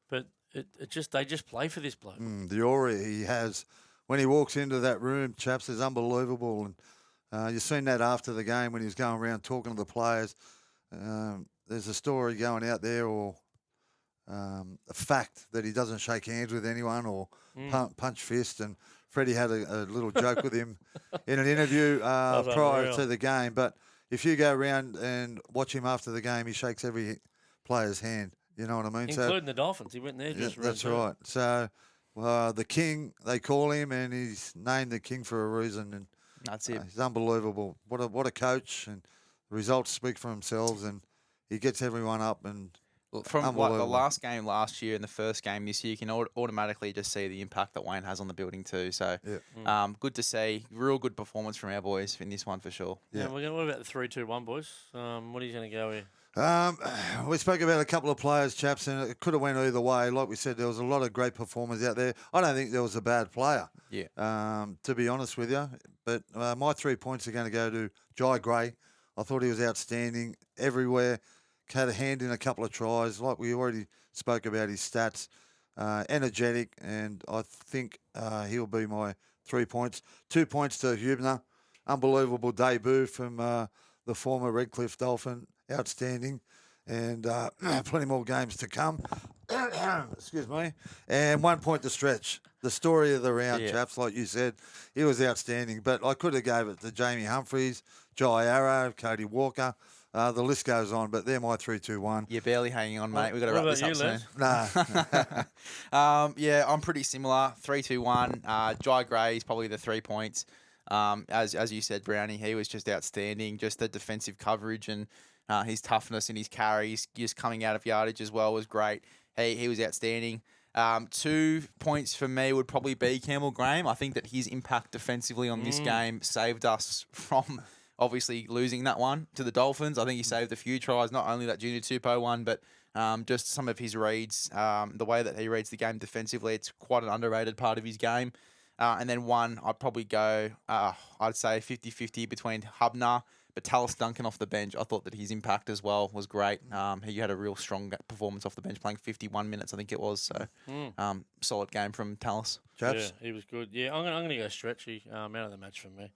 But they just play for this bloke. The aura he has when he walks into that room, chaps, is unbelievable. And you've seen that after the game when he was going around talking to the players. There's a story going out there or a fact that he doesn't shake hands with anyone or punch fist. And Freddie had a little joke with him in an interview prior to the game. But if you go around and watch him after the game, he shakes every player's hand. You know what I mean? Including the Dolphins. He went there just that's right. So the King, they call him, and he's named the King for a reason. And that's it. He's unbelievable. What a coach, and the results speak for themselves, and he gets everyone up. And from like the last game last year and the first game this year, you can automatically just see the impact that Wayne has on the building too. So good to see. Real good performance from our boys in this one for sure. Yeah. What about the 3-2-1, boys? What are you going to go here? We spoke about a couple of players, chaps, and it could have went either way. Like we said, there was a lot of great performers out there. I don't think there was a bad player, to be honest with you. But my 3 points are going to go to Jai Gray. I thought he was outstanding everywhere. Had a hand in a couple of tries. Like we already spoke about his stats. Energetic, and I think he'll be my 3 points. 2 points to Hubner. Unbelievable debut from the former Redcliffe Dolphin. Outstanding, and plenty more games to come. Excuse me. And 1 point to Stretch. The story of the round, Yeah. Chaps, like you said, he was outstanding. But I could have gave it to Jamie Humphreys, Jai Arrow, Cody Walker. The list goes on, but they're my 3-2-1. You're barely hanging on, mate. We've got to What wrap this about up you, soon. Les? Yeah, I'm pretty similar. 3-2-1. Jai Gray is probably the 3 points. As you said, Brownie, he was just outstanding. Just the defensive coverage and his toughness and his carries, just coming out of yardage as well, was great. He was outstanding. 2 points for me would probably be Campbell Graham. I think that his impact defensively on this game saved us from obviously losing that one to the Dolphins. I think he saved a few tries, not only that Junior Tupou one, but just some of his reads, the way that he reads the game defensively. It's quite an underrated part of his game. And then one, I'd probably go, I'd say 50-50 between Hubner, but Tallis Duncan off the bench. I thought that his impact as well was great. He had a real strong performance off the bench, playing 51 minutes, I think it was. So, solid game from Tallis. Chaps? Yeah, he was good. Yeah, I'm gonna go Stretchy. Man of the match for me.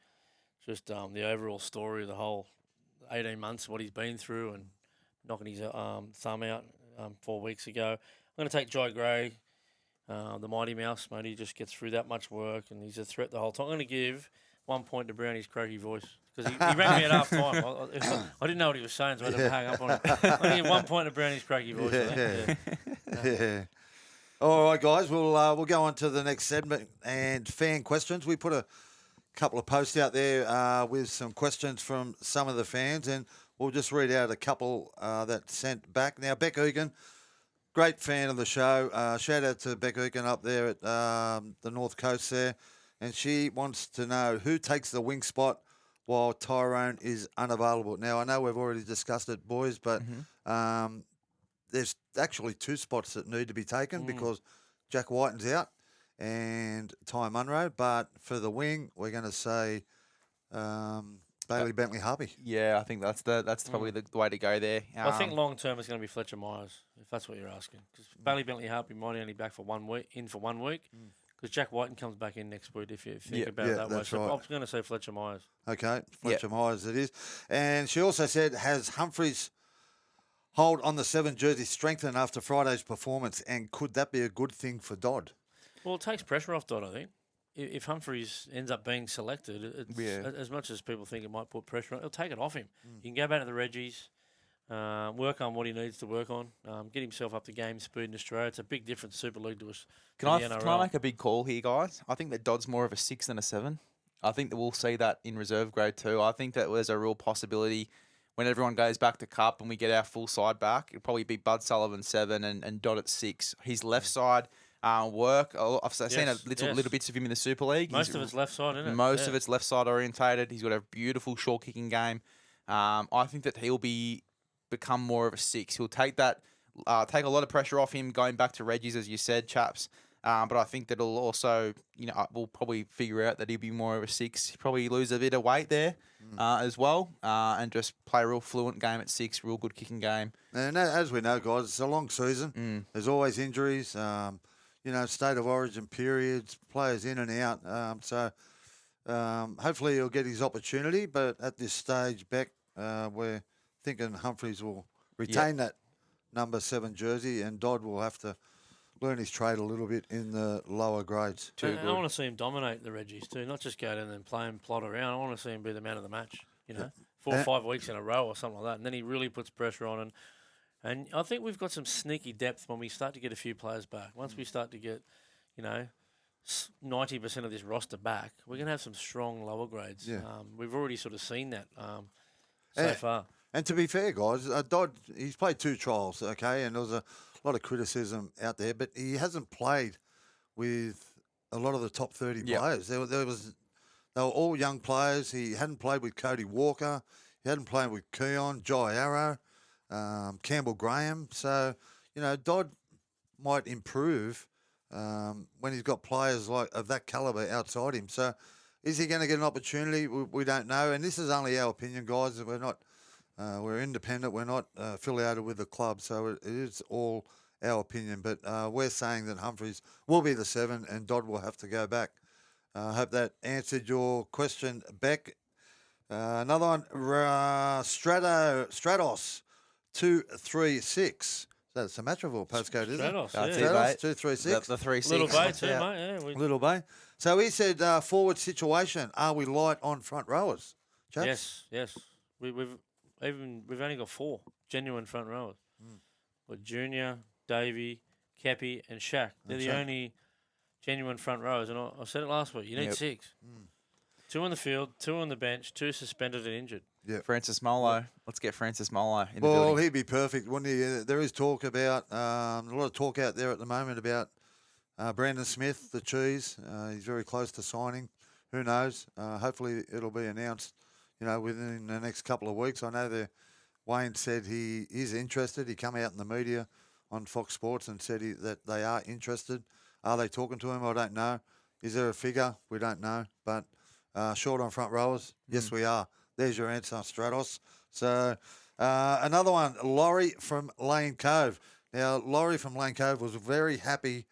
Just the overall story of the whole 18 months, what he's been through, and knocking his thumb out 4 weeks ago. I'm going to take Jai Gray, the Mighty Mouse, mate. He just gets through that much work, and he's a threat the whole time. I'm going to give 1 point to Brownie's croaky voice, because he rang me at half time. I didn't know what he was saying, so I had to hang up on him. I'm going to give 1 point to Brownie's croaky voice. Yeah. All right, guys. We'll go on to the next segment and fan questions. We put a couple of posts out there with some questions from some of the fans, and we'll just read out a couple that sent back. Now, Beck Egan, great fan of the show. Shout out to Beck Egan up there at the North Coast there, and she wants to know who takes the wing spot while Tyrone is unavailable. Now, I know we've already discussed it, boys, but there's actually 2 spots that need to be taken because Jack Whiten's out and Ty Munro, but for the wing, we're going to say Bailey Bentley Harvey. Yeah, I think that's probably the way to go there. I think long term it's going to be Fletcher Myers, if that's what you're asking. Because Bailey Bentley Harvey might only back for 1 week, because Jack Whiten comes back in next week, if you think about it that way. That's So right. I was going to say Fletcher Myers. Okay, Fletcher Myers it is. And she also said, has Humphreys' hold on the 7 jersey strengthened after Friday's performance, and could that be a good thing for Dodd? Well, it takes pressure off Dodd, I think. If Humphreys ends up being selected, as much as people think it might put pressure on, it'll take it off him. You can go back to the Reggies, work on what he needs to work on, get himself up to game speed in Australia. It's a big difference, Super League to us. Can I make a big call here, guys? I think that Dodd's more of a 6 than a 7. I think that we'll see that in reserve grade too. I think that there's a real possibility when everyone goes back to Cup and we get our full side back, it'll probably be Bud Sullivan 7 and Dodd at 6. His left side work. I've seen little bits of him in the Super League. Most of it's left side, isn't it? Most of it's left side orientated. He's got a beautiful short kicking game. I think that he'll become more of a 6. He'll take that, take a lot of pressure off him going back to Reggie's, as you said, Chaps. But I think that it'll also, we'll probably figure out that he'll be more of a 6. He'll probably lose a bit of weight there as well, and just play a real fluent game at 6, real good kicking game. And as we know, guys, it's a long season. There's always injuries. State of origin periods, players in and out. So hopefully he'll get his opportunity. But at this stage, Beck, we're thinking Humphreys will retain that number 7 jersey, and Dodd will have to learn his trade a little bit in the lower grades. I want to see him dominate the Reggies too, not just go down and play and plot around. I want to see him be the man of the match, 4 or 5 weeks in a row or something like that. And then he really puts pressure on. And I think we've got some sneaky depth when we start to get a few players back. Once we start to get, 90% of this roster back, we're going to have some strong lower grades. Yeah. We've already sort of seen that so far. And to be fair, guys, Dodd, he's played 2 trials, okay, and there was a lot of criticism out there, but he hasn't played with a lot of the top 30 players. They were all young players. He hadn't played with Cody Walker. He hadn't played with Keon, Jai Arrow, Campbell Graham. So, Dodd might improve when he's got players of that calibre outside him. So is he going to get an opportunity? We don't know. And this is only our opinion, guys. We're not... we're independent. We're not affiliated with the club, so it is all our opinion. But we're saying that Humphreys will be the 7 and Dodd will have to go back. I hope that answered your question, Beck. Another one, Stratos 236. That's a Matraville postcode, isn't it? Stratos, That's yeah. it, mate. 236. The 3-6. Little Bay too, Yeah. mate. Yeah, Little Bay. So he said, forward situation. Are we light on front rowers? Chaps? yes. We've only got 4 genuine front rowers. With Junior, Davey, Cappy, and Shaq. They're the only genuine front rowers. And I said it last week. You need 6. 2 on the field, 2 on the bench, 2 suspended and injured. Yeah. Francis Molo. Let's get Francis Molo in the Well, building. he'd be perfect, wouldn't he? There is talk about, a lot of talk out there at the moment about Brandon Smith, the cheese. He's very close to signing. Who knows? Hopefully it'll be announced, within the next couple of weeks. I know Wayne said he is interested. He come out in the media on Fox Sports and said that they are interested. Are they talking to him? I don't know. Is there a figure? We don't know. But short on front rowers? Yes, we are. There's your answer, Stratos. So another one, Laurie from Lane Cove. Now, Laurie from Lane Cove was very happy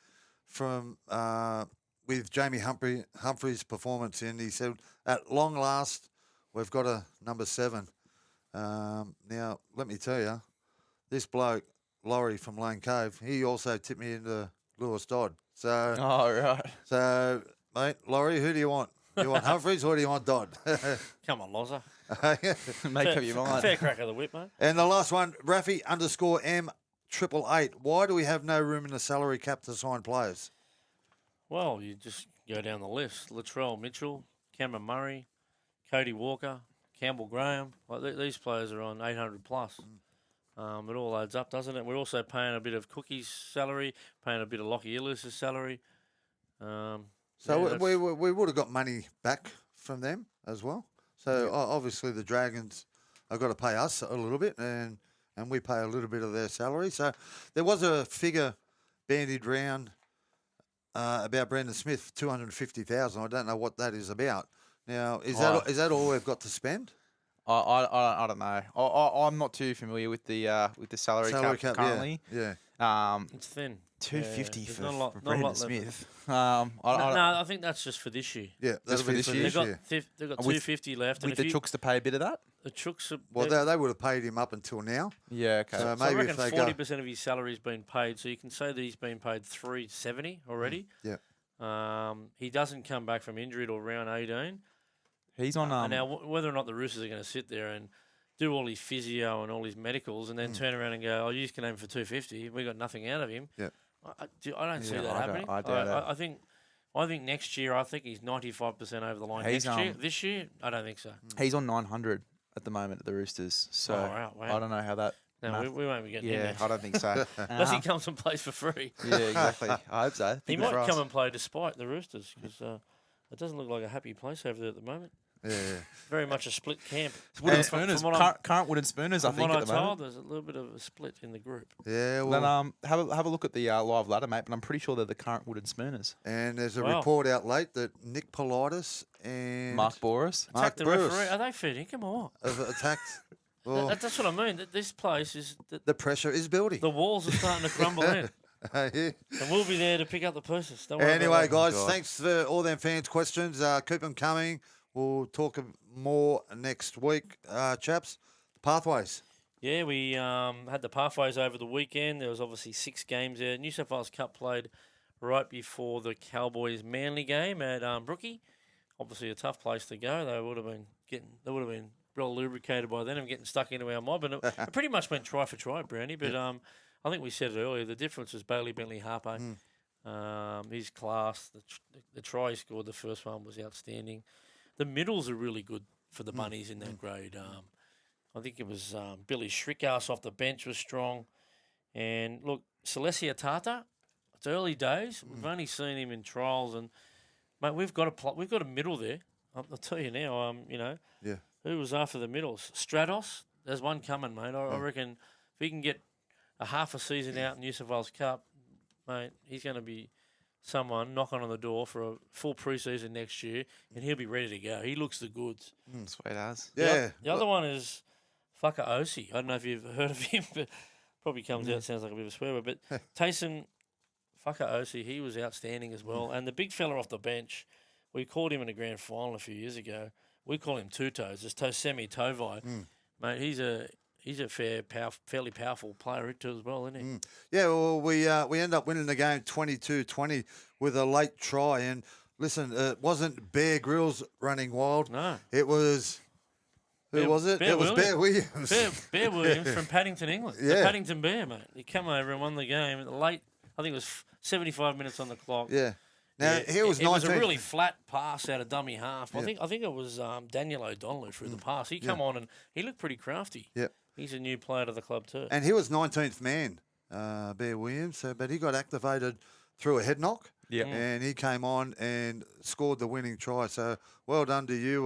with Jamie Humphreys' performance, and he said, at long last, we've got a number 7. Now, let me tell you, this bloke, Laurie from Lane Cove, he also tipped me into Lewis Dodd. So, Right. So, mate, Laurie, who do you want? Do you want Humphreys or do you want Dodd? Come on, Loza. Make up your mind. Fair crack of the whip, mate. And the last one, Raffy_M888. Why do we have no room in the salary cap to sign players? Well, you just go down the list. Latrell Mitchell, Cameron Murray, Cody Walker, Campbell Graham. These players are on 800 plus. It all adds up, doesn't it? We're also paying a bit of Cookie's salary, paying a bit of Lockie Illis' salary. We would have got money back from them as well. So obviously the Dragons have got to pay us a little bit, and we pay a little bit of their salary. So there was a figure bandied round about Brandon Smith, 250,000. I don't know what that is about. Now, is that all we've got to spend? I don't know. I'm not too familiar with the salary cap currently. Yeah. It's thin. 250 There's for not a lot Brandon left. Smith. I think that's just for this year. Yeah, Just for this year? They've got 250 left. With the Chooks to pay a bit of that? The Chooks are... Well, they would have paid him up until now. Yeah, okay. So I maybe reckon if they 40% of his salary's been paid, so you can say that he's been paid $370 already. Yeah. He doesn't come back from injury till round 18. He's on... And now, whether or not the Roosters are going to sit there and do all his physio and all his medicals and then turn around and go, you can aim for 250. We got nothing out of him. Yeah. I don't see that happening. I doubt it. I think next year, he's 95% over the line. He's, next year, this year, I don't think so. He's on 900 at the moment at the Roosters. So wow. I don't know how that... No, we won't be getting in there. I don't think so. Unless he comes and plays for free. Yeah, exactly. I hope so. He might come and play despite the Roosters because it doesn't look like a happy place over there at the moment. Yeah. Very much a split camp. Wooden Spooners. Current Wooden Spooners, I think, at the moment. There's a little bit of a split in the group. Yeah, well... Then have a look at the live ladder, mate, but I'm pretty sure they're the current Wooden Spooners. And there's a report out late that Nick Politis and... Mark Boris. Attacked the referee. Are they feeding him or what? Have attacked... Well, that's what I mean. This place is... The pressure is building. The walls are starting to crumble in. Yeah. And we'll be there to pick up the pieces. Anyway, guys, thanks for all them fans' questions. Keep them coming. We'll talk more next week. Chaps, pathways. Yeah, we had the pathways over the weekend. There was obviously 6 games there. New South Wales Cup played right before the Cowboys Manly game at Brookie. Obviously a tough place to go. They would have been well lubricated by then and getting stuck into our mob. And it pretty much went try for try, Brownie. But I think we said it earlier. The difference was Bailey Bentley Harpo. His class, the try he scored, the first one was outstanding. The middles are really good for the Bunnies in that grade. I think it was Billy Shrickass off the bench was strong. And look, Celestia Tata, it's early days. We've only seen him in trials. And, mate, we've got a middle there. I'll tell you now, who was after the middles? Stratos, there's one coming, mate. I reckon if he can get a half a season out in New South Wales Cup, mate, he's going to be someone knocking on the door for a full pre-season next year, and he'll be ready to go. He looks the goods. Sweet as. Yeah. The other one is Fucker Osi. I don't know if you've heard of him, but probably comes out, sounds like a bit of a swear word. But Taysom Fucker Osi, he was outstanding as well. And the big fella off the bench, we called him in a grand final a few years ago. We call him Two Toes. It's Tosemi Tovai. Mate, he's a fairly powerful player too as well, isn't he? Yeah, well, we end up winning the game 22-20 with a late try. And listen, it wasn't Bear Grylls running wild. No. It was... Who was it? It was Bear Williams. Bear Williams from Paddington, England. Yeah. The Paddington Bear, mate. He come over and won the game at the late, I think it was 75 minutes on the clock. Yeah. Now, here was 19th. It was a really flat pass out of dummy half. I think it was Daniel O'Donnell who threw the pass. He come on and he looked pretty crafty. Yeah. He's a new player to the club too. And he was 19th man, Bear Williams. But he got activated through a head knock. Yeah. And he came on and scored the winning try. So well done to you,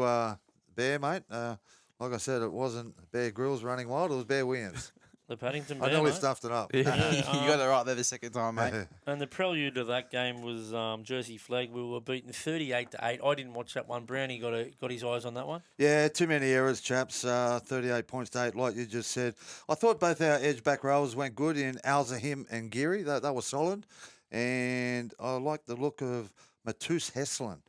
Bear, mate. Like I said, it wasn't Bear Grylls running wild. It was Bear Williams. The Paddington Bear, I nearly mate. stuffed it up. You got it right there the second time, mate. And the prelude to that game was Jersey Flag. We were beaten 38-8. I didn't watch that one. Browny got his eyes on that one. Yeah, too many errors, chaps. 38 points to 8, like you just said. I thought both our edge back rowers went good in Alzahim and Geary. That was solid. And I liked the look of Matus Heslin.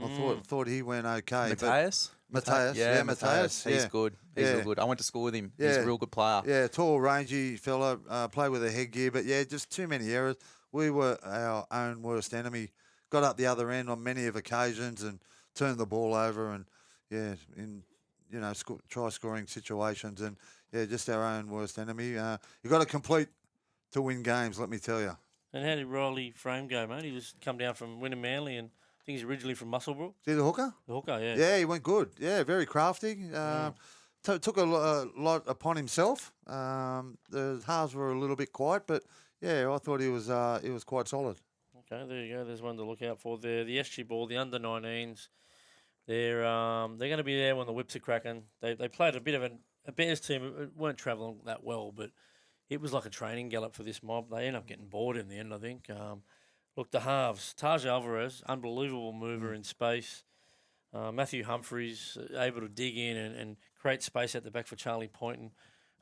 I thought he went okay. Matthias? Matthias, yeah, Matthias. He's yeah. good. He's Yeah. real good. I went to school with him. Yeah. He's a real good player. Yeah, tall, rangy fella, play with a headgear. But, yeah, just too many errors. We were our own worst enemy. Got up the other end on many of occasions and turned the ball over and, yeah, in, try-scoring situations. And, yeah, just our own worst enemy. You got to complete to win games, let me tell you. And how did Riley Frame go, mate? He was come down from Wynnum Manly and I think he's originally from Muswellbrook. See the hooker? The hooker, yeah. Yeah, he went good. Yeah, very crafty. Took a lot upon himself. The halves were a little bit quiet, but yeah, I thought he was quite solid. Okay, there you go. There's one to look out for there. The SG Ball, the under-19s, they're going to be there when the whips are cracking. They played a bit of a Bears team. It weren't travelling that well, but it was like a training gallop for this mob. They ended up getting bored in the end, I think. Look, the halves. Taj Alvarez, unbelievable mover in space. Matthew Humphreys, able to dig in and create space at the back for Charlie Poynton.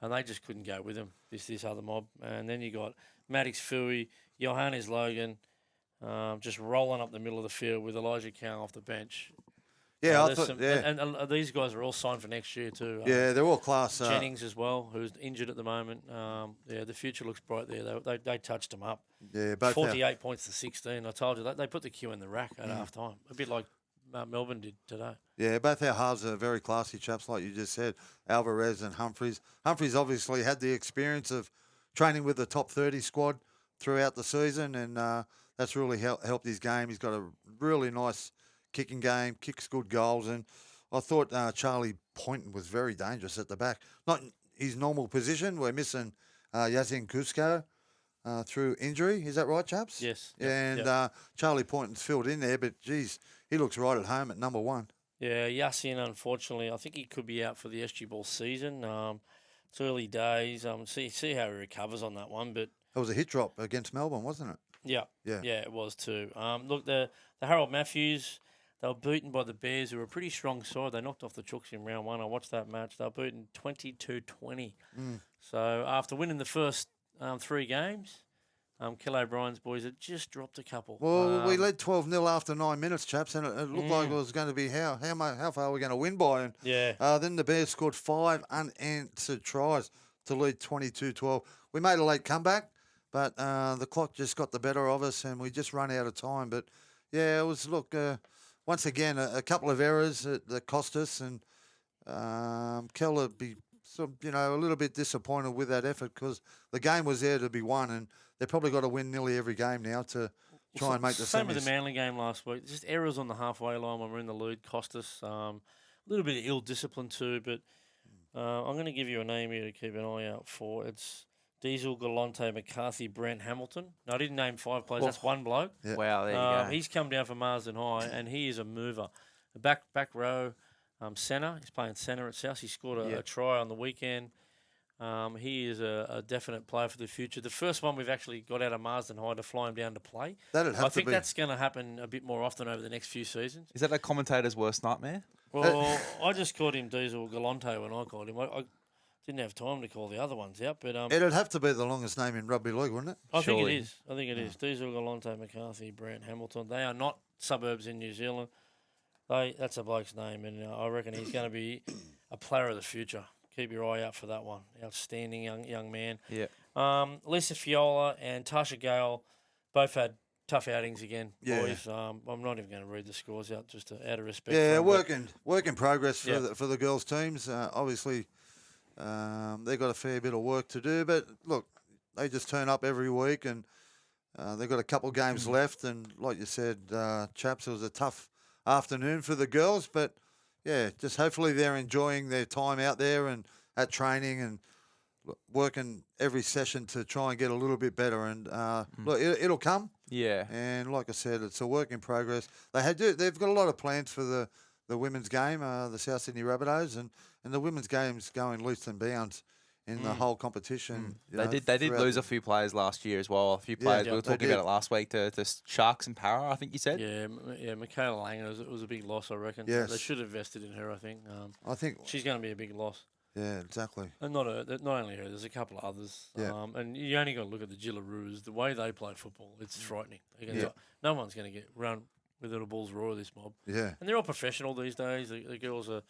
And they just couldn't go with him, this other mob. And then you got Maddox Fui, Johannes Logan, just rolling up the middle of the field with Elijah Cow off the bench. Yeah, I thought. And these guys are all signed for next year too. Yeah, they're all class. Jennings as well, who's injured at the moment. The future looks bright there. They touched him up. Yeah, both 48 points to 16. I told you that they put the Q in the rack at half time, a bit like Melbourne did today. Yeah, both our halves are very classy chaps, like you just said. Alvarez and Humphreys. Humphreys obviously had the experience of training with the top 30 squad throughout the season, and that's really helped his game. He's got a really nice kicking game, kicks good goals, and I thought Charlie Poynton was very dangerous at the back. Not his normal position. We're missing Yazin Cusco through injury. Is that right, chaps? Yes. And Charlie Poynton's filled in there, but, geez, he looks right at home at number 1. Yeah, Yasin, unfortunately, I think he could be out for the SG Ball season. It's early days. See how he recovers on that one, but It was a hit drop against Melbourne, wasn't it? yeah, Yeah. it was too. Look, the Harold Matthews, they were beaten by the Bears, who were a pretty strong side. They knocked off the Chooks in round 1. I watched that match. They were beaten 22-20. So after winning the first 3 games, Kell O'Brien's boys had just dropped a couple. Well, we led 12-0 after 9 minutes, chaps, and it looked like it was going to be how far are we going to win by? And then the Bears scored 5 unanswered tries to lead 22-12. We made a late comeback, but the clock just got the better of us, and we just run out of time. But yeah, it was once again a couple of errors that cost us, and Kell would be a little bit disappointed with that effort because the game was there to be won, and they probably got to win nearly every game now to try and make the same semis. with the Manly game last week. Just errors on the halfway line when we're in the lead cost us. A little bit of ill discipline too, but I'm going to give you a name here to keep an eye out for. It's Diesel, Galante, McCarthy, Brent Hamilton. No, I didn't name 5 players. That's one bloke. Yeah. Wow, there you go. He's come down from Marsden High, and he is a mover. The back row, centre. He's playing centre at South. He scored a try on the weekend. He is a definite player for the future. The first one we've actually got out of Marsden High to fly him down to play. I think that's going to happen a bit more often over the next few seasons. Is that a commentator's worst nightmare? Well, I just called him Diesel Galante when I called him. I didn't have time to call the other ones out, but It'd have to be the longest name in rugby league, wouldn't it? I think it is. Diesel Galante, McCarthy, Brent Hamilton. They are not suburbs in New Zealand. That's a bloke's name, and I reckon he's going to be a player of the future. keep your eye out for that one. Outstanding young man. Yeah. Lisa Fiola and Tasha Gale both had tough outings again, Yeah. boys. I'm not even going to read the scores out just out of respect. Yeah, for them, work in progress for Yep. for the girls' teams. Obviously, they've got a fair bit of work to do, but look, they just turn up every week, and they've got a couple of games left. And like you said, Chaps, it was a tough afternoon for the girls, but yeah, just hopefully they're enjoying their time out there and at training and working every session to try and get a little bit better. And look, it'll come. Yeah. And like I said, it's a work in progress. They've got a lot of plans for the women's game, the South Sydney Rabbitohs, and the women's game's going leaps and bounds in the whole competition. you They know, did throughout lose the- a few players last year as well. A few players. Yeah, we were they talking did. about it last week to Sharks and Para, I think you said. Yeah, Michaela Langer was a big loss, I reckon. Yes. They should have invested in her, I think. I think. She's going to be a big loss. Yeah, exactly. And not only her, there's a couple of others. Yeah. And you only got to look at the Gillaroos, the way they play football. It's frightening. Yeah. No one's going to get run with little balls raw, this mob. Yeah. And they're all professional these days. The girls are.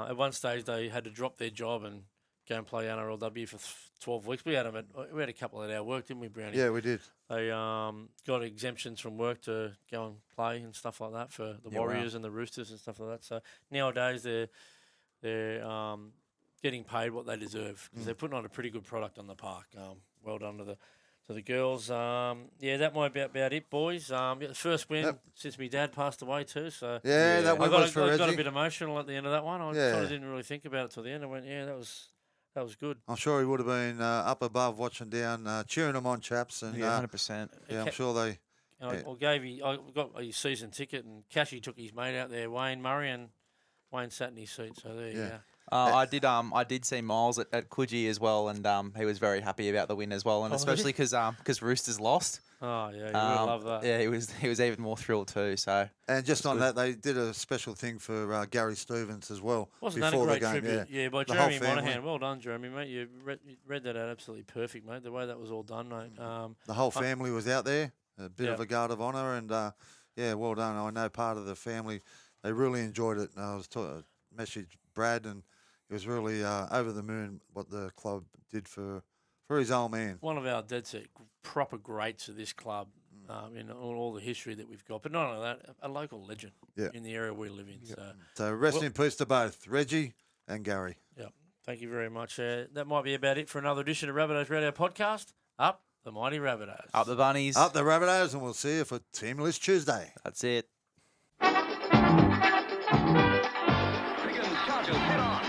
At one stage, they had to drop their job and go and play NRLW for 12 weeks. We had a couple at our work, didn't we, Browny? Yeah, we did. They got exemptions from work to go and play and stuff like that for the Yeah, wow. Warriors and the Roosters and stuff like that. So nowadays they're getting paid what they deserve because they're putting on a pretty good product on the park. Well done to the girls. That might be about it, boys. The first win since my dad passed away too. So Yeah, that win was for I got a Reggie. bit emotional at the end of that one. I Yeah. kind of didn't really think about it till the end. I went, yeah, that was good. I'm sure he would have been up above, watching down, cheering them on, Chaps. And Yeah, 100%. yeah, I'm sure they. I got a season ticket, and Cashy took his mate out there, Wayne Murray, and Wayne sat in his seat. So there you Yeah. go. I did see Miles at Coogee as well, and he was very happy about the win as well, and especially because Roosters lost. Oh yeah, you would love that. Yeah, he was even more thrilled too. So And just on that, they did a special thing for Gary Stevens as well. Wasn't that a before great the game. tribute? Yeah, by The whole Jeremy family. Monahan. Well done, Jeremy, mate. You read that out absolutely perfect, mate. The way that was all done, mate. The whole family was out there, a bit of Yeah. a guard of honour, and well done. I know part of the family, they really enjoyed it. And I was messaged Brad, and he was really over the moon what the club did for his old man. One of our dead set proper greats of this club in all the history that we've got. But not only that, a local legend in the area we live in. So rest in peace to both Reggie and Gary. Yeah, thank you very much. That might be about it for another edition of Rabbitohs Radio Podcast. Up the mighty Rabbitohs. up the Bunnies. Up the Rabbitohs, and we'll see you for Team List Tuesday. That's it. Higgins charges head on.